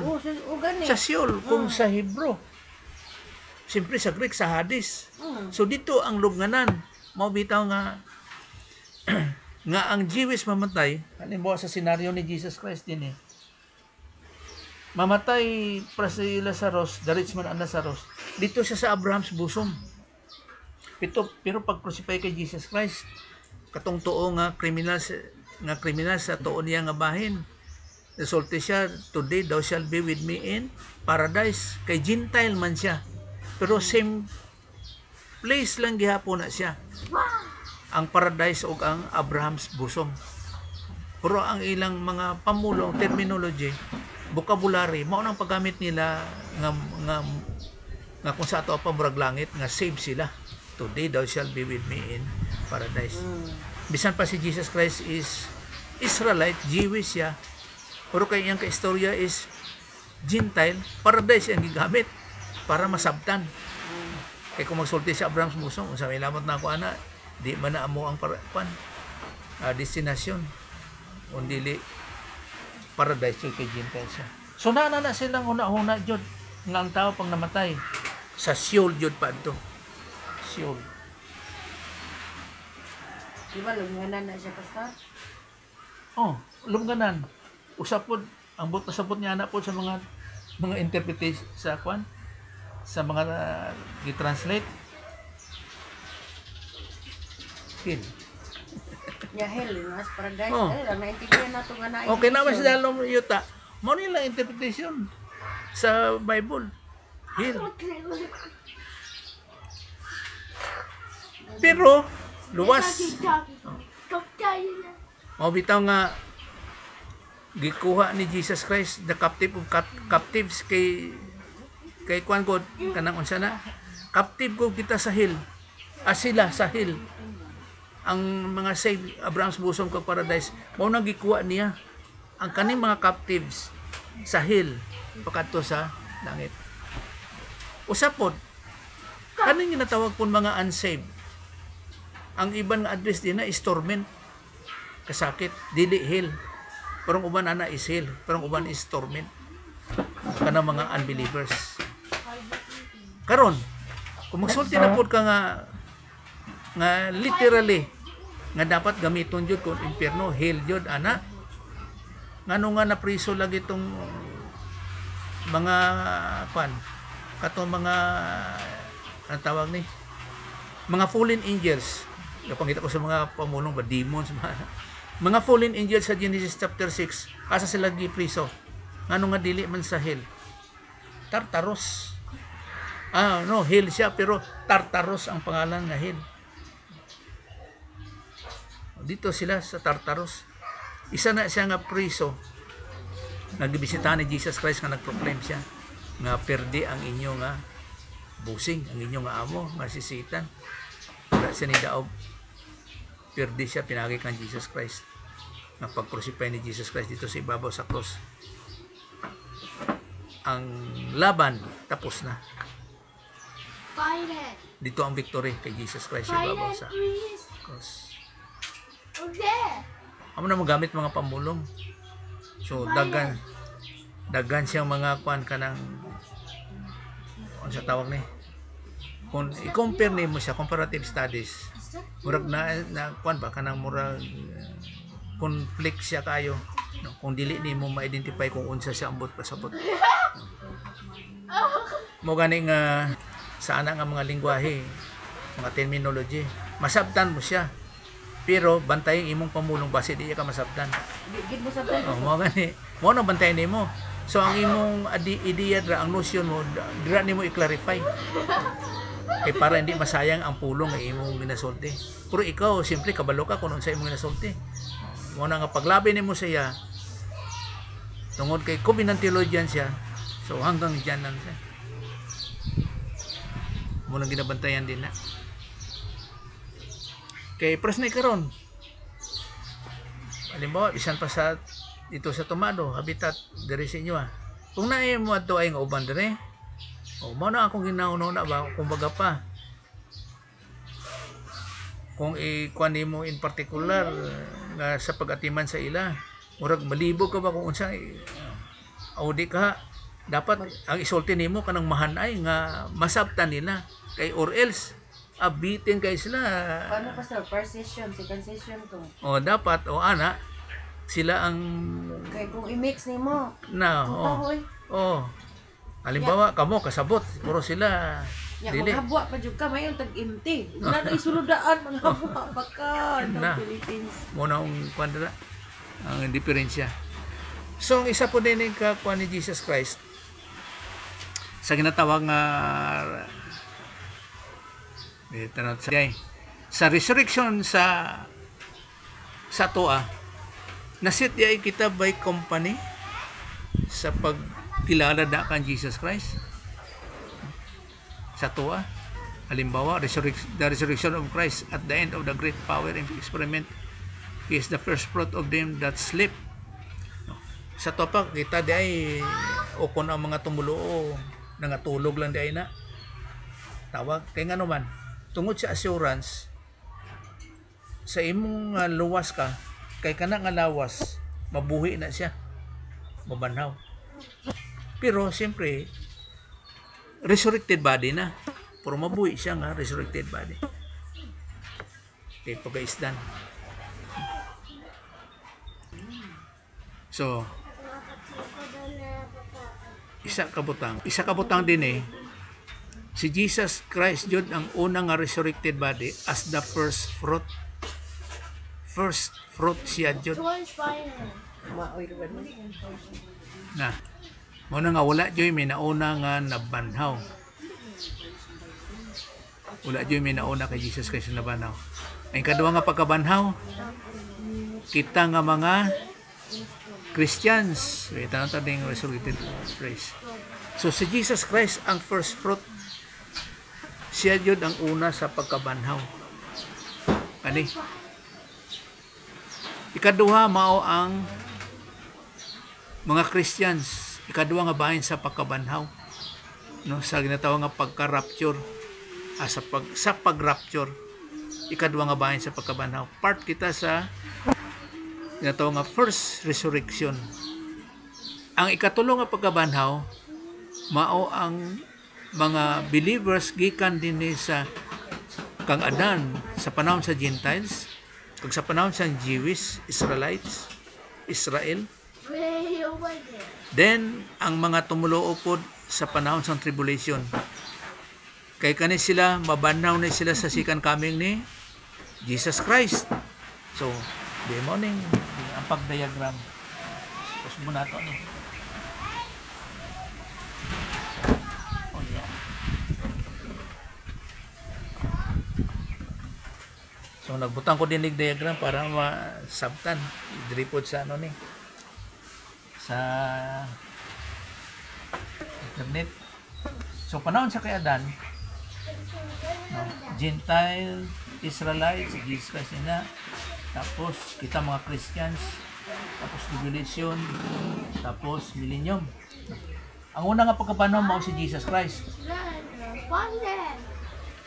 Gani. Sa Sheol kung sa Hebro. Simple sa Greek sa Hades. So dito ang lubnganan mao bitaw nga nga ang Jewish mamatay halimbawa sa senaryo ni Jesus Christ dinhi. Mamatay para si Lazarus, the rich man ang Lazarus. Dito siya sa Abraham's bosom. Pero pag crucify kay Jesus Christ, katong tuo nga kriminal sa tuo niya nga bahin. Resulte siya, today thou shalt be with me in paradise. Kay Gentile man siya. Pero same place lang gihapon na siya. Ang paradise o ang Abraham's bosom. Pero ang ilang mga pamulong terminology, vocabulary mao nang paggamit nila nga kung sa ato pa murag langit nga save sila. Today thou shalt be with me in paradise. Bisan pa si Jesus Christ is Israelite, Jewish siya. Pero kay iyang kaistorya is Gentile, paradise ang gigamit para masabtan. Kay kung magsulti sa Abraham's bosom, unsa may lamot na ako ana, di man na amo ang destinasyon. Undili paradise yun kay Gentile siya. So na silang huna-huna jud nga ang tao pag namatay sa Sheol jud pa adto. Sheol. Di ba lungganan na siya pastor? Lungganan. Usapod ang pasabot niya na po sa mga interpretation sa kwan sa mga gi-translate. Hell. Ya hell, mas paradise. Lang naintindihan na ito nga na. Okay naman sa dalom yuta. Mao nila interpretation sa Bible. Hell. Pero luwas. Mao bitaw nga gikuha ni Jesus Christ the captive of captives kay kwan god kanang unsa na captive ko kita sa hell. Sila sa hell. Ang mga save Abraham's bosom kag paradise mao nang gikuha niya ang kaning mga captives sa hell pakadto sa langit. Usapod kaning ginatawag pon mga unsaved. Ang iban nga address din na is torment, kasakit, dili hell. Pero uban ana is hell, pero uban is torment. Kanang mga unbelievers. Karon kung magsulti na pud ka nga literally nga dapat gamiton jud kung impierno, hell jud ana. Ngano nga na priso lagi tong mga katong mga ang tawag ni mga fallen angels. Napangita ko sa mga pamulong ba demons mga fallen angels sa Genesis chapter 6 asa sila gipriso. Ngano nga dili man sa hell? Tartaros. Hell siya pero Tartaros ang pangalan nga hell. Dito sila sa Tartaros. Isa na siya nga priso. Nagbisita ni Jesus Christ nga nagproclaim siya nga perdi ang inyo nga busing, ang inyo nga amo, nga si Satan. Wala siya ni daob. Perdi siya, pinagi kang Jesus Christ. Nga pag-crucify ni Jesus Christ dito sa ibabaw sa cross. Ang laban, tapos na. Dito ang victory kay Jesus Christ sa ibabaw sa cross. Amo na magamit mga pamulong. So dagan siyang mga kuan kanang ano sa tawag ni. Kung i-compare nimo siya comparative studies, murag na kuan ba kanang murag conflict siya kayo, no? Kung dili nimo ma-identify kung unsa siya ambot pasabot. Mo gani nga sa ana nga mga lingwahe, mga terminology, masabtan mo siya. Pero bantayan imong pamulong base di ka masabtan. Gid mo sabtan. Mo gani, mo na bantayan nimo. So ang imong ideya dra, ang notion mo dira nimo i-clarify. Para hindi masayang ang pulong nga imong ginasulti. Pero ikaw simple kabalo ka kung unsa imong ginasulti. Mo na nga paglabi nimo siya tungod kay covenant theologian siya. So hanggang diyan lang siya. Mo nang ginabantayan din na. Kay presne karon. Halimbawa bisan pa sa dito sa Tomado, habitat diri sa inyo. Kung naay mo adto ay nga uban dire, o mo na akong ginauna ba kumbaga pa. Kung ikuan nimo in particular nga sa pag-atiman sa ila, murag malibog ka ba kung unsa audi ka, dapat ang isulti nimo kanang mahanay nga masabtan nila kay or else abitin kay sila. Paano pa sa first session, second session to? O dapat o ana sila ang Kay kung i-mix nimo. na halimbawa kamo kasabot puro sila Ya, dili. maghabwa pa jud ka mayon tag-imti. Wala na isuludaan maghabwa pa ka Na. ng Philippines. Mo na ang kwandra ang diferensya. So ang isa po din ka kuan ni Jesus Christ sa ginatawag nga sa resurrection sa toa nasit diay kita by company sa pagkilala na kan Jesus Christ sa toa. Halimbawa, the resurrection of Christ at the end of the great power and experiment is the first fruit of them that sleep. Sa toa pa kita diay ukon ang mga tumuluo nangatulog lang diay na tawag kay ngano man tungod sa assurance sa imong luwas ka kay kana nga lawas mabuhi na siya mabanhaw, pero siyempre resurrected body na pero mabuhi siya nga resurrected body kay pagaisdan. So isa kabutang din si Jesus Christ jud ang unang nga resurrected body as the first fruit siya jud na mo na nga wala jud may nauna nga nabanhaw, wala jud may nauna kay Jesus Christ na nabanhaw. Ang kaduha nga pagkabanhaw kita nga mga Christians tanong tading resurrected Christ. So si Jesus Christ ang first fruit, siya jud ang una sa pagkabanhaw. Ani ikaduha mao ang mga Christians, ikaduha nga bahin sa pagkabanhaw, no, sa ginatawag nga pagka-rapture, sa pag-rapture, ikaduha nga bahin sa pagkabanhaw. Part kita sa ginatawag nga first resurrection. Ang ikatulo nga pagkabanhaw mao ang mga believers gikan dinhi sa kang Adan sa panahon sa Gentiles kag sa panahon sa Jewish Israelites Israel. Then ang mga tumulo pod sa panahon sa tribulation kay kani sila mabanhaw na sila sa second coming ni Jesus Christ. So di mo ning ang pagdiagram tapos mo na to ni so nagbutang ko din diagram para masabtan dripod sa ano ni sa internet. So panahon sa kay Adan, no, Gentile, Israelites, Jesus Christ na, tapos kita mga Christians, tapos tribulation, tapos millennium. Ang una nga pagkabanhaw mao si Jesus Christ.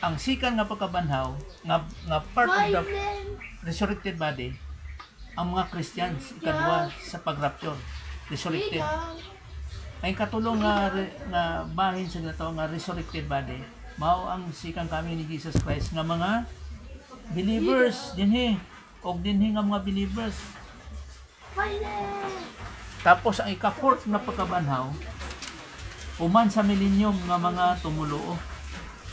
Ang sikan nga pagkabanhaw nga part of the resurrected body ang mga Christians ikadua sa pag-rapture resurrected. Ang katulong nga bahin sa ginatawag nga resurrected body mao ang sikan kami ni Jesus Christ nga mga believers dinhi og dinhi nga mga believers. Tapos ang ika-fourth na pagkabanhaw uman sa millennium nga mga tumuluo.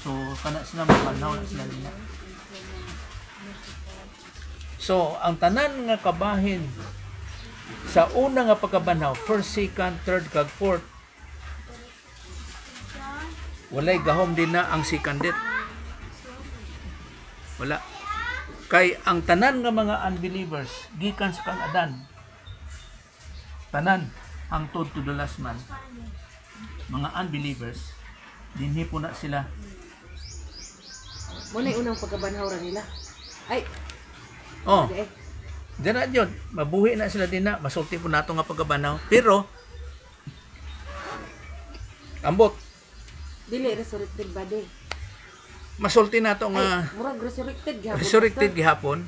So kana sila mabanhaw na sila dinhi. So ang tanan nga kabahin sa una nga pagkabanhaw, first, second, third, kag fourth, walay gahom din na ang second death. Wala. Kay ang tanan nga mga unbelievers gikan sa kang Adan. Tanan hangtod to the last man. Mga unbelievers dinhi po na sila. Muna yung unang pagkabanhaw ra nila. Ay. Oh. Dina jud mabuhi na sila din na masulti po nato nga pagkabanaw. Pero ambot Dili resurrected body. masulti nato nga Murag resurrected gihapon. resurrected gihapon.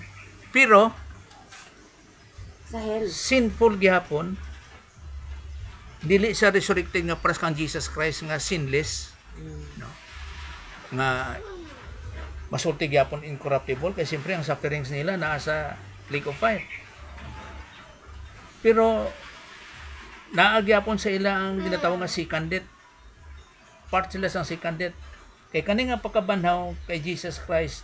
Pero sa hell. sinful gihapon. Dili siya resurrected nga paras kang Jesus Christ nga sinless. No. Nga masulti gihapon incorruptible kay siyempre ang sufferings nila naa sa lake of fire. Pero naagyapon sa ila ang ginatawag nga second death. Part sila sa second death. Kay kani nga pagkabanhaw kay Jesus Christ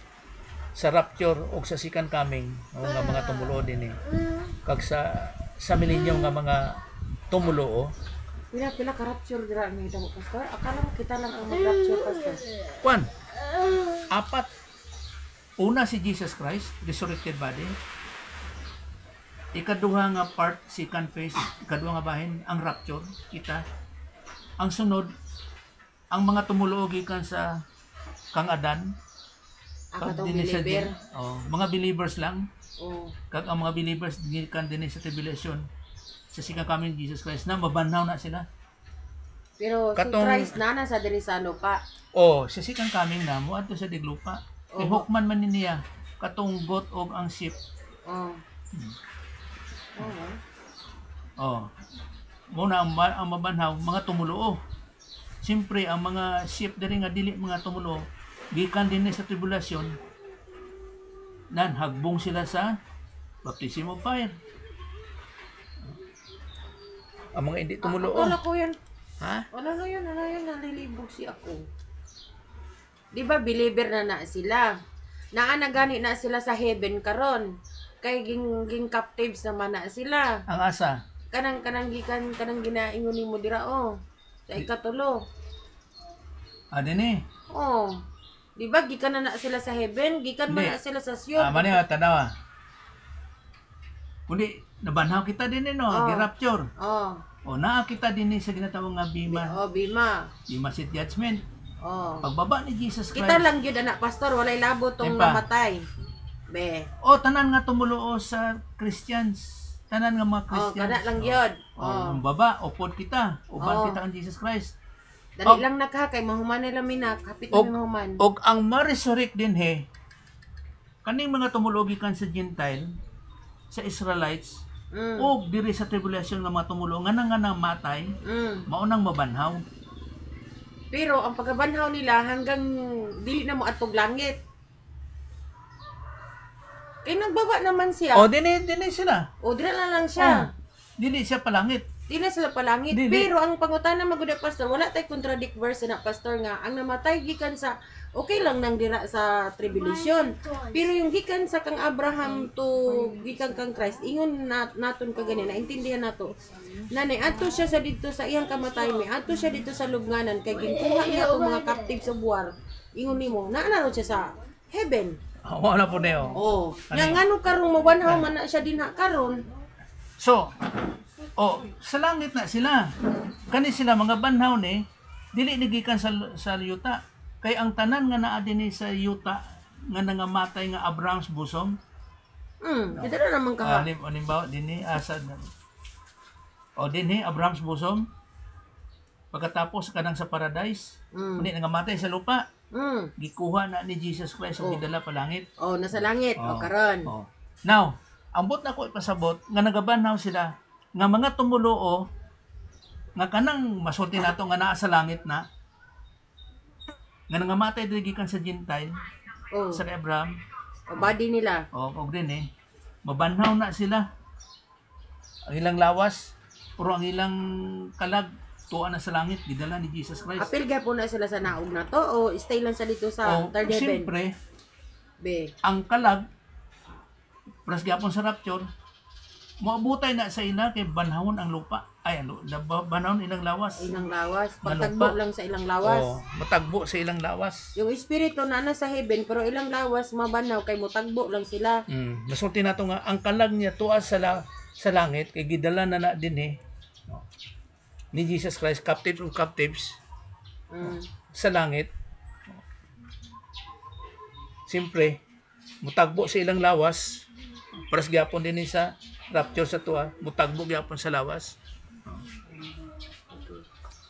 sa rapture o sa second coming o nga mga tumulo din kag sa millennium nga mga tumulo Pila ka rapture dira ni damo pastor? Akala mo kita lang ang mag-rapture pastor. kwan apat. Una si Jesus Christ resurrected body. Ikaduha nga part, second phase, ikaduha nga bahin, ang rapture, kita. Ang sunod, ang mga tumulo gikan sa kang Adan. Ako tong Dinhi sa believer. mga believers lang. Oh. Kag ang mga believers gikan dinhi sa tribulation sa second coming Jesus Christ na mabanhaw na sila. Pero Katong- si Christ nana sa diri sa lupa. Sa second coming na mo adto sa diglupa. Kay Oo. hukman man niya katong boat og ang ship. Oh. Muna ang mabanhaw mga tumulo. Siyempre ang mga ship diri nga dili mga tumulo gikan dinhi sa tribulation nan hagbong sila sa baptism of fire. Ang mga hindi tumulo. Akala ko yan. Ha? Ano yun, nalilibog si ako. Di ba believer na sila? Naanagani na sila sa heaven karon. Kay ging captives naman na sila. Ang asa. Kanang ginaingon nimo dira sa ikatulo. Dinhi. Di ba gikan na sila sa heaven, gikan man Hindi. na sila sa siyon. Mani nga tanawa. Kundi nabanhaw kita dinhi no, gi-rapture. Naa kita dinhi sa ginatawag nga bima. Bima. Bima seat judgment. Pagbaba ni Jesus Christ. Kita lang gyud anak pastor, walay labo tong Diba? namatay. Be. Tanan nga tumulo sa Christians. Tanan nga mga Christians. Kada lang gyud. Ang baba, upod kita. Uban kita ang Jesus Christ. Dali lang nakakay mahuman nila minak, kapit na mahuman. Og ang ma-resurrect din kaning mga tumulogikan sa Gentile, sa Israelites, og diri sa tribulation nga mga tumulo nga namatay, maunang mabanhaw. Pero ang pagkabanhaw nila hanggang dili na mo atog langit. Kay nagbaba naman siya. Dinhi sila. Dira na lang siya. Dili siya palangit. Di na sila palangit. Dili. Pero ang pangutana magud pastor, wala tay contradict verse na pastor nga ang namatay gikan sa okay lang nang dira sa tribulation. Pero yung gikan sa kang Abraham to gikan kang Christ, ingon naton ka gani naintindihan nato. Nanay adto siya sa dito sa iyang kamatay mi, adto siya dito sa lubnganan kay ginkuha niya tong mga captive sa buwar. Ingon nimo, naa siya sa heaven. Wala po niyo. Nga ngano karong mabanhaw man na siya dinha karon. So, sa langit na sila. Kani sila mga banhaw ni dili nigikan sa yuta. Kay ang tanan nga naa dinhi sa yuta nga nangamatay nga Abraham's bosom. Ito na naman ka. Halimbawa dinhi asad. Dinhi Abraham's bosom. Pagkatapos kanang sa paradise, kundi nangamatay sa lupa. Gikuha na ni Jesus Christ ug gidala pa langit. Nasa langit. Karon. Now, ambot na ko ipasabot nga nagabanhaw sila nga mga tumulo nga kanang masulti nato nga naa sa langit na nga nangamatay diri gikan sa Gentile sa kay Abraham body nila. Og din mabanhaw na sila. Ang ilang lawas, puro ang ilang kalag tuwa na sa langit, gidala ni Jesus Christ. Apil gyapon na sila sa naog na to o stay lang sa dito sa third heaven? Siyempre, Be. ang kalag, pras gyapon sa rapture, moabutay na sa ila kay banhawon ang lupa. Ay banhawon ilang lawas. Ilang lawas. Pagtagbo lang sa ilang lawas. Matagbo sa ilang lawas. Yung espiritu na nasa heaven pero ilang lawas mabanaw kay motagbo lang sila. Masulti na to nga ang kalag niya tuwa sa langit kay gidala na din ni Jesus Christ, captive of captives sa langit. Siyempre, mutagbo sa ilang lawas. Paras gyapon din sa rapture sa tuwa, mutagbo gyapon sa lawas.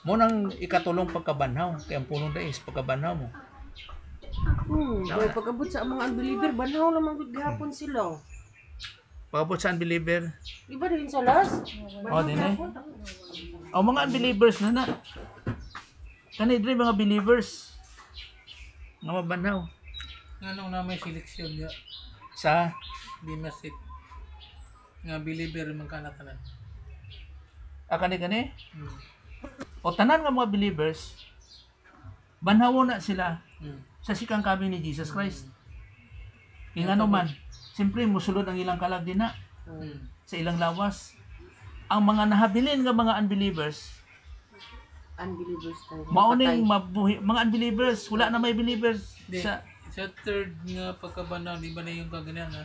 Mo nang ikatulong pagkabanhaw, kay ang punong dais pagkabanhaw mo. Pagkabot sa mga unbeliever, banhaw naman gud gihapon sila. Pagkabot sa unbeliever. Iba din sa last. Din ang mga unbelievers na Kani dre mga believers nga mabanhaw. Anong na may seleksyon niya? Sa Di masit. Nga believer man kanatanan. Kani. O tanan nga mga believers, banhaw na sila sa sikang kami ni Jesus Christ. Ingano man, siyempre musulod ang ilang kalag din na sa ilang lawas. Ang mga nahabilin nga mga unbelievers tayo. Mauning mabuhi, mga unbelievers, wala na may believers sa third nga pagkabanaw, di ba na yung kaganyan na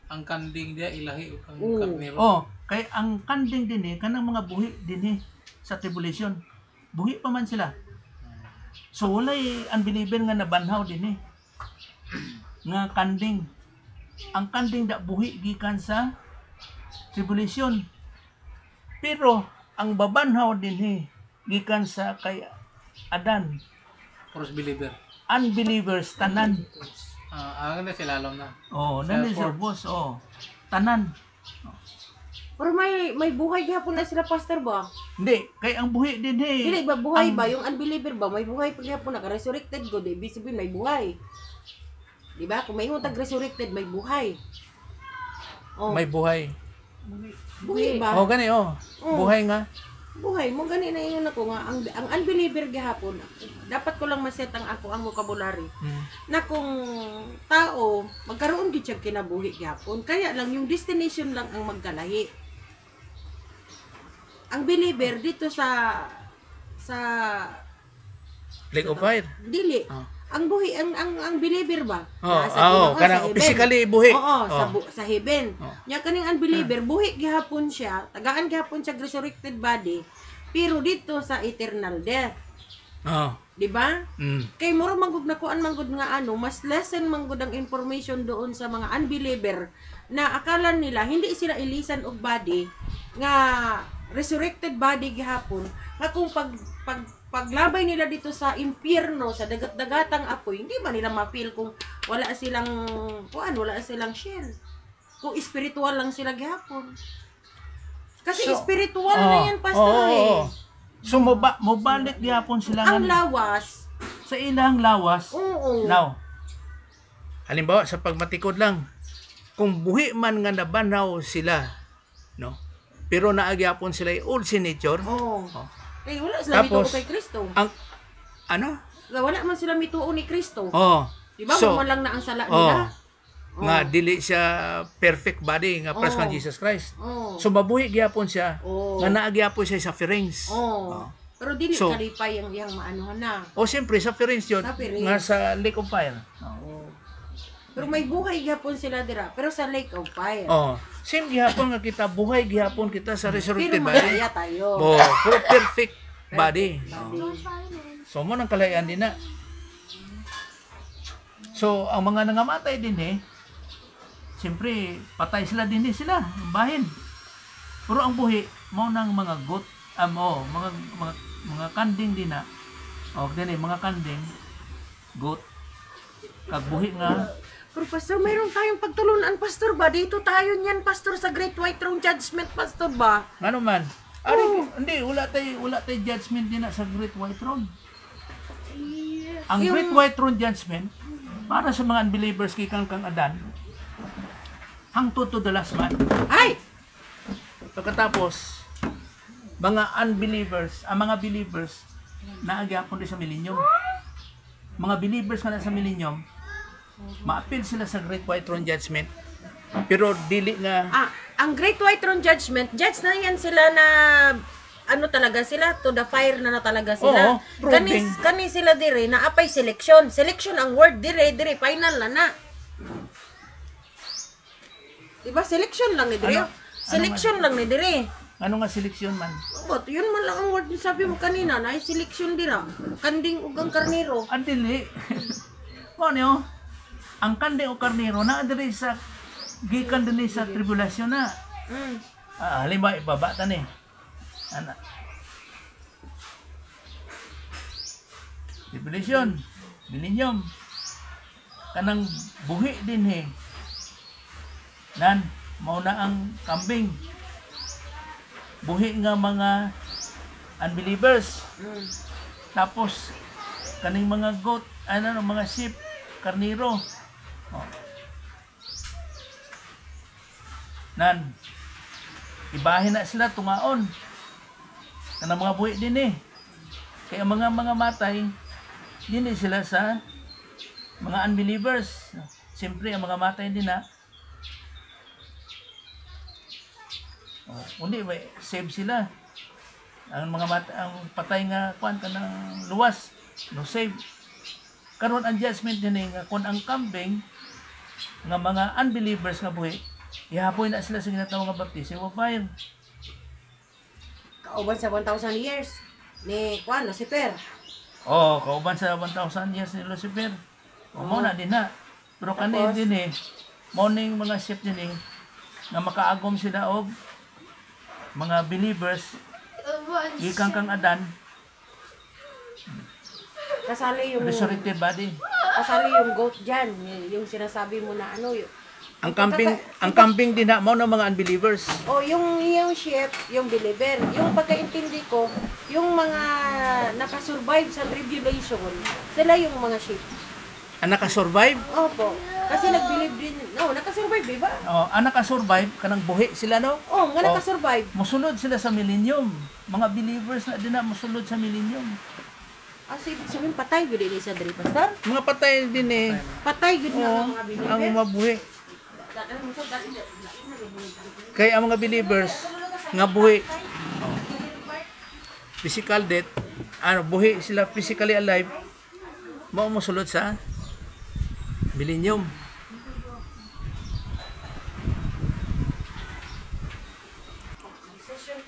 ang kanding dia ilahi o kang karnero. Kay ang kanding din kanang mga buhi din sa tribulation. Buhi pa man sila. So walay unbeliever nga nabanhaw din nga kanding. Ang kanding da buhi gikan sa tribulation. Pero ang babanhaw din gikan sa kay Adan. First believer. Unbelievers tanan. Ang na sila alam na. Nani sa boss, tanan. Pero may buhay gihapon na sila pastor ba? Hindi, kay ang buhi din Dili ba buhay ba yung unbeliever ba? May buhay pag gihapon naka-resurrected god, ibig sabihin may buhay. Di ba? Kung may tag-resurrected, may buhay. May buhay. Buhay ba? Gani buhay nga. Buhay mo gani na ingon ako nga ang unbeliever gihapon dapat ko lang maset ang vocabulary na kung tao magkaroon gid siya kinabuhi gihapon kaya lang yung destination lang ang magkalahi. Ang believer dito sa Lake of Fire. Dili. Ang buhi ang believer ba? Kanang physically buhi. Sa heaven. Nya kaning unbeliever buhi gihapon siya, tagaan gihapon siya resurrected body, pero dito sa eternal death. Di ba? Kay moro manggod nakuan manggod nga mas lesson manggod ang information doon sa mga unbeliever na akala nila hindi sila ilisan og body nga resurrected body gihapon nga kung paglabay nila dito sa impyerno sa dagat-dagatang apoy hindi ba nila ma-feel kung wala silang shell kung spiritual lang sila gihapon kasi spiritual na yan pastor So mobalik gihapon sila ang lawas sa ilang lawas. Now halimbawa sa pagmatikod lang kung buhi man nga nabanhaw sila pero naagyapon sila old sin nature. Eh, wala sila mituo kay Kristo. Wala man sila mituo ni Kristo. Diba? So, lang na ang sala nila. Nga dili siya perfect body nga pras kan Jesus Christ. So mabuhi gyapon siya. Nga naagyapon siya sa sufferings. Pero dili kalipay ang iyang maanuhan na. Siyempre sufferings yun nga sa Lake of Fire. Pero may buhay gyapon sila dira, pero sa Lake of Fire. Same gihapon nga kita, buhay gihapon kita sa resurrected body. Pero malaya tayo. Pero perfect body. So mo nang kalayan din na. So ang mga nangamatay din siyempre patay sila din sila, bahin. Pero ang buhi mo nang mga goat, mga kanding din na. Mga kanding goat kag buhi nga. Pero pastor, mayroon tayong pagtulunan, pastor ba? Dito tayo niyan, pastor, sa Great White Throne Judgment, pastor ba? Ano man? Hindi, wala tay judgment din na sa Great White Throne. Ang Great White Throne Judgment, para sa mga unbelievers gikan kang Adan hangtod to the last man. Ay! Pagkatapos mga unbelievers, ang mga believers naagyapon din sa millennium. Mga believers nga na sa millennium, ma-appeal sila sa Great White Throne Judgment. Pero dili nga Ang Great White Throne Judgment, judge na yan sila na ano talaga sila, to the fire na talaga sila. Oo, proving. Kani sila dire na apay selection. Selection ang word dire final na. Diba selection lang ni dire? Selection lang ni dire. ano nga seleksyon man. But yun man lang ang word ni sabi mo kanina na selection dira. Kanding ugang karniro. Ang dili. Mo niyo, ang kanding o karnero na diri sa gikan dinhi sa tribulasyon na. Halimbawa ibabata ni. Ana. Tribulation, millennium. Kanang buhi din he. Nan, mao na ang kambing. Buhi nga mga unbelievers. Tapos kaning mga goat, mga sheep, karniro. Oh. Nan, ibahin na sila tungaon. Kanang mga buhi din eh. Kaya mga matay, din sila sa mga unbelievers. Siyempre, ang mga matay din na hindi ba save sila. Ang mga ang patay nga kuan kanang luwas, no save. Karon ang judgment din nga kun ang kambing nga mga unbelievers nga buhi, ihapoy na sila sa ginatawag nga baptism of fire. Kauban sa 1,000 years ni kuan Lucifer. Kauban sa 1,000 years ni Lucifer. Mo na din na. Pero kanin din morning mga sheep din nga makaagom sila og mga believers gikan kang Adan Kasali yung resurrected body. kasali yung goat diyan, yung sinasabi mo na ano yung Ang kambing din na mao ng mga unbelievers. yung sheep, yung believer. Yung pagkaintindi ko, yung mga nakasurvive sa tribulation, sila yung mga sheep. Ang nakasurvive, Opo. Kasi nag-believe din. No, nakasurvive, di ba? ang nakasurvive kanang buhi sila no. Nga nakasurvive. Musulod sila sa millennium. Mga believers na din na musulod sa millennium. Sabihin, patay gud ni sa diri, pastor. Mga patay din Patay gud nga ang mga ang believer. mga buhi. Kaya ang mga believers nga buhi physical death, buhi sila physically alive, mao musulod sa millennium.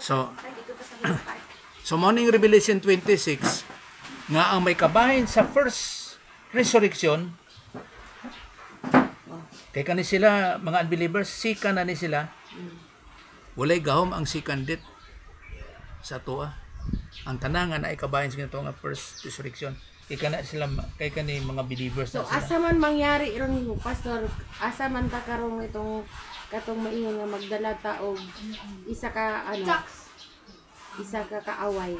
So morning Revelation 26 nga ang may kabahin sa first resurrection kay kani sila mga unbelievers sika na ni sila walay gahom ang second death sa tuwa ang tanangan ay kabahin sa nga first resurrection kay kana sila kay kani mga believers So, na sila. asa man mangyari ron, pastor, asa man ta karong itong katong maingon nga magdala ta og isa ka isa ka kaaway.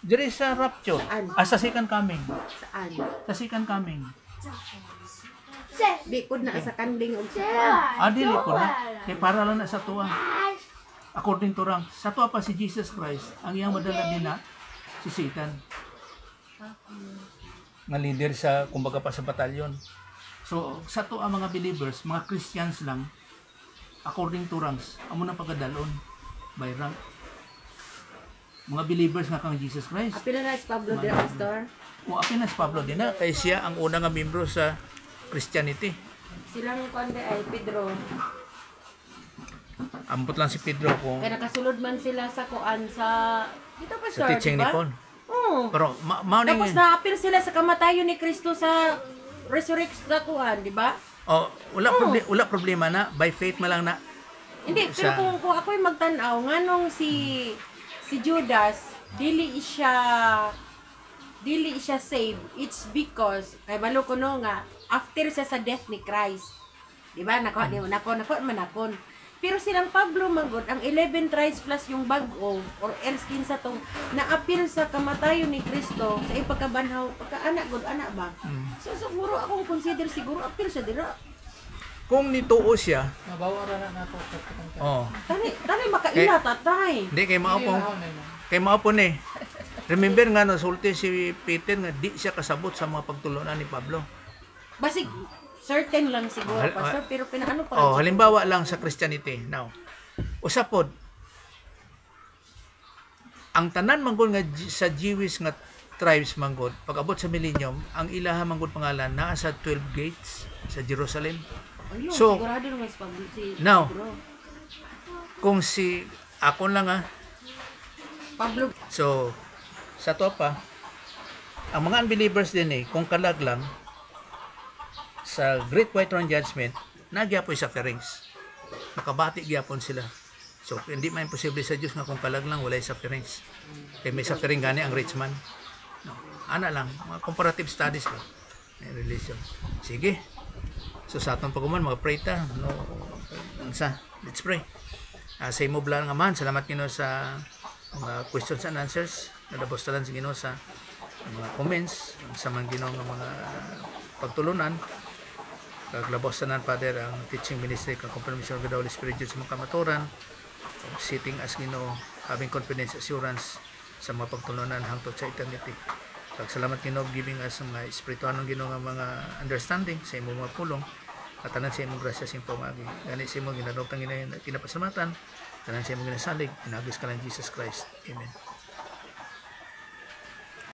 Diri sa rapture, Saan? sa second coming. Saan? Sa second coming. Bikod na sa kanding og sa Dili ko na. Kay para lang na sa tuwa. According to rank, sa tuwa pa si Jesus Christ, ang iyang madala din na si Satan. Nga leader sa, kumbaga pa sa batalyon. So, sa tuwa mga believers, mga Christians lang, according to ranks, amo na pagkadalon by rank. Mga believers nga kang Jesus Christ. apil na si Pablo dira, pastor. Apinas Pablo din na, kay siya ang unang nga membro sa Christianity. Silang konde ay Pedro. Ambot lang si Pedro kung Kaya nakasulod man sila sa kuan sa dito, sa pastor, teaching ni diba? Paul. Oo. Pero mauning Tapos naapil sila sa kamatayon ni Kristo sa resurrection sa kuan, di ba? wala problema na by faith man lang na Hindi, pero kung ako'y magtanaw, nganong si Judas, dili siya saved. It's because, kay balo ko no nga, after siya sa death ni Christ. Di ba? Nako. Pero silang Pablo magod ang 11 tries plus yung bag-o or else kinsa tong naapil sa kamatayon ni Kristo sa ipagkabanhaw pagka-anak gud anak ba. So siguro akong consider siguro apil siya dira. Kung nituo siya, Mabawaran na nato sa oh, Tani makaila tatay. hindi kay maupong. Kay maupon eh. Remember nga nasulti si Peter nga di siya kasabot sa mga pagtulunan ni Pablo. Basig certain lang siguro pastor pero pinaano pa. Oh, halimbawa lang sa Christianity. Now, usapod ang tanan manggod nga sa Jewish nga tribes manggod pag-abot sa millennium, ang ilaha manggod pangalan naa sa 12 gates sa Jerusalem. Ayun, So, sigurado naman si Pablo si now, bro. kung si ako lang Pablo so sa to pa ang mga unbelievers din kung kalag lang sa Great White Throne Judgment nagyapoy sufferings, nakabati gyapon sila. So hindi man imposible sa Diyos nga kung kalag lang walay sufferings, kay may suffering gani ang rich man, no. Ana lang mga comparative studies lang may religion. Sige, so sa atong pagkuman mga pray ta, no, let's pray. Sa imo blang aman, salamat Ginoo sa mga questions and answers nadabos talan sa Ginoo sa mga comments sa mga Ginoo nga mga pagtulunan kaglabos tanan Father ang teaching ministry kang confirmation of the Holy Spirit sa mga kamaturan sitting as Ginoo having confidence assurance sa mga pagtulunan hangtod sa eternity. Salamat Ginoo giving us mga espirituanong Ginoo nga mga understanding sa imong mga pulong at tanan sa imong grasya sa imong pamagi gani sa imong ginadong tangina kinapasalamatan tanan sa imong ginasalig pinagis ka lang Jesus Christ. Amen.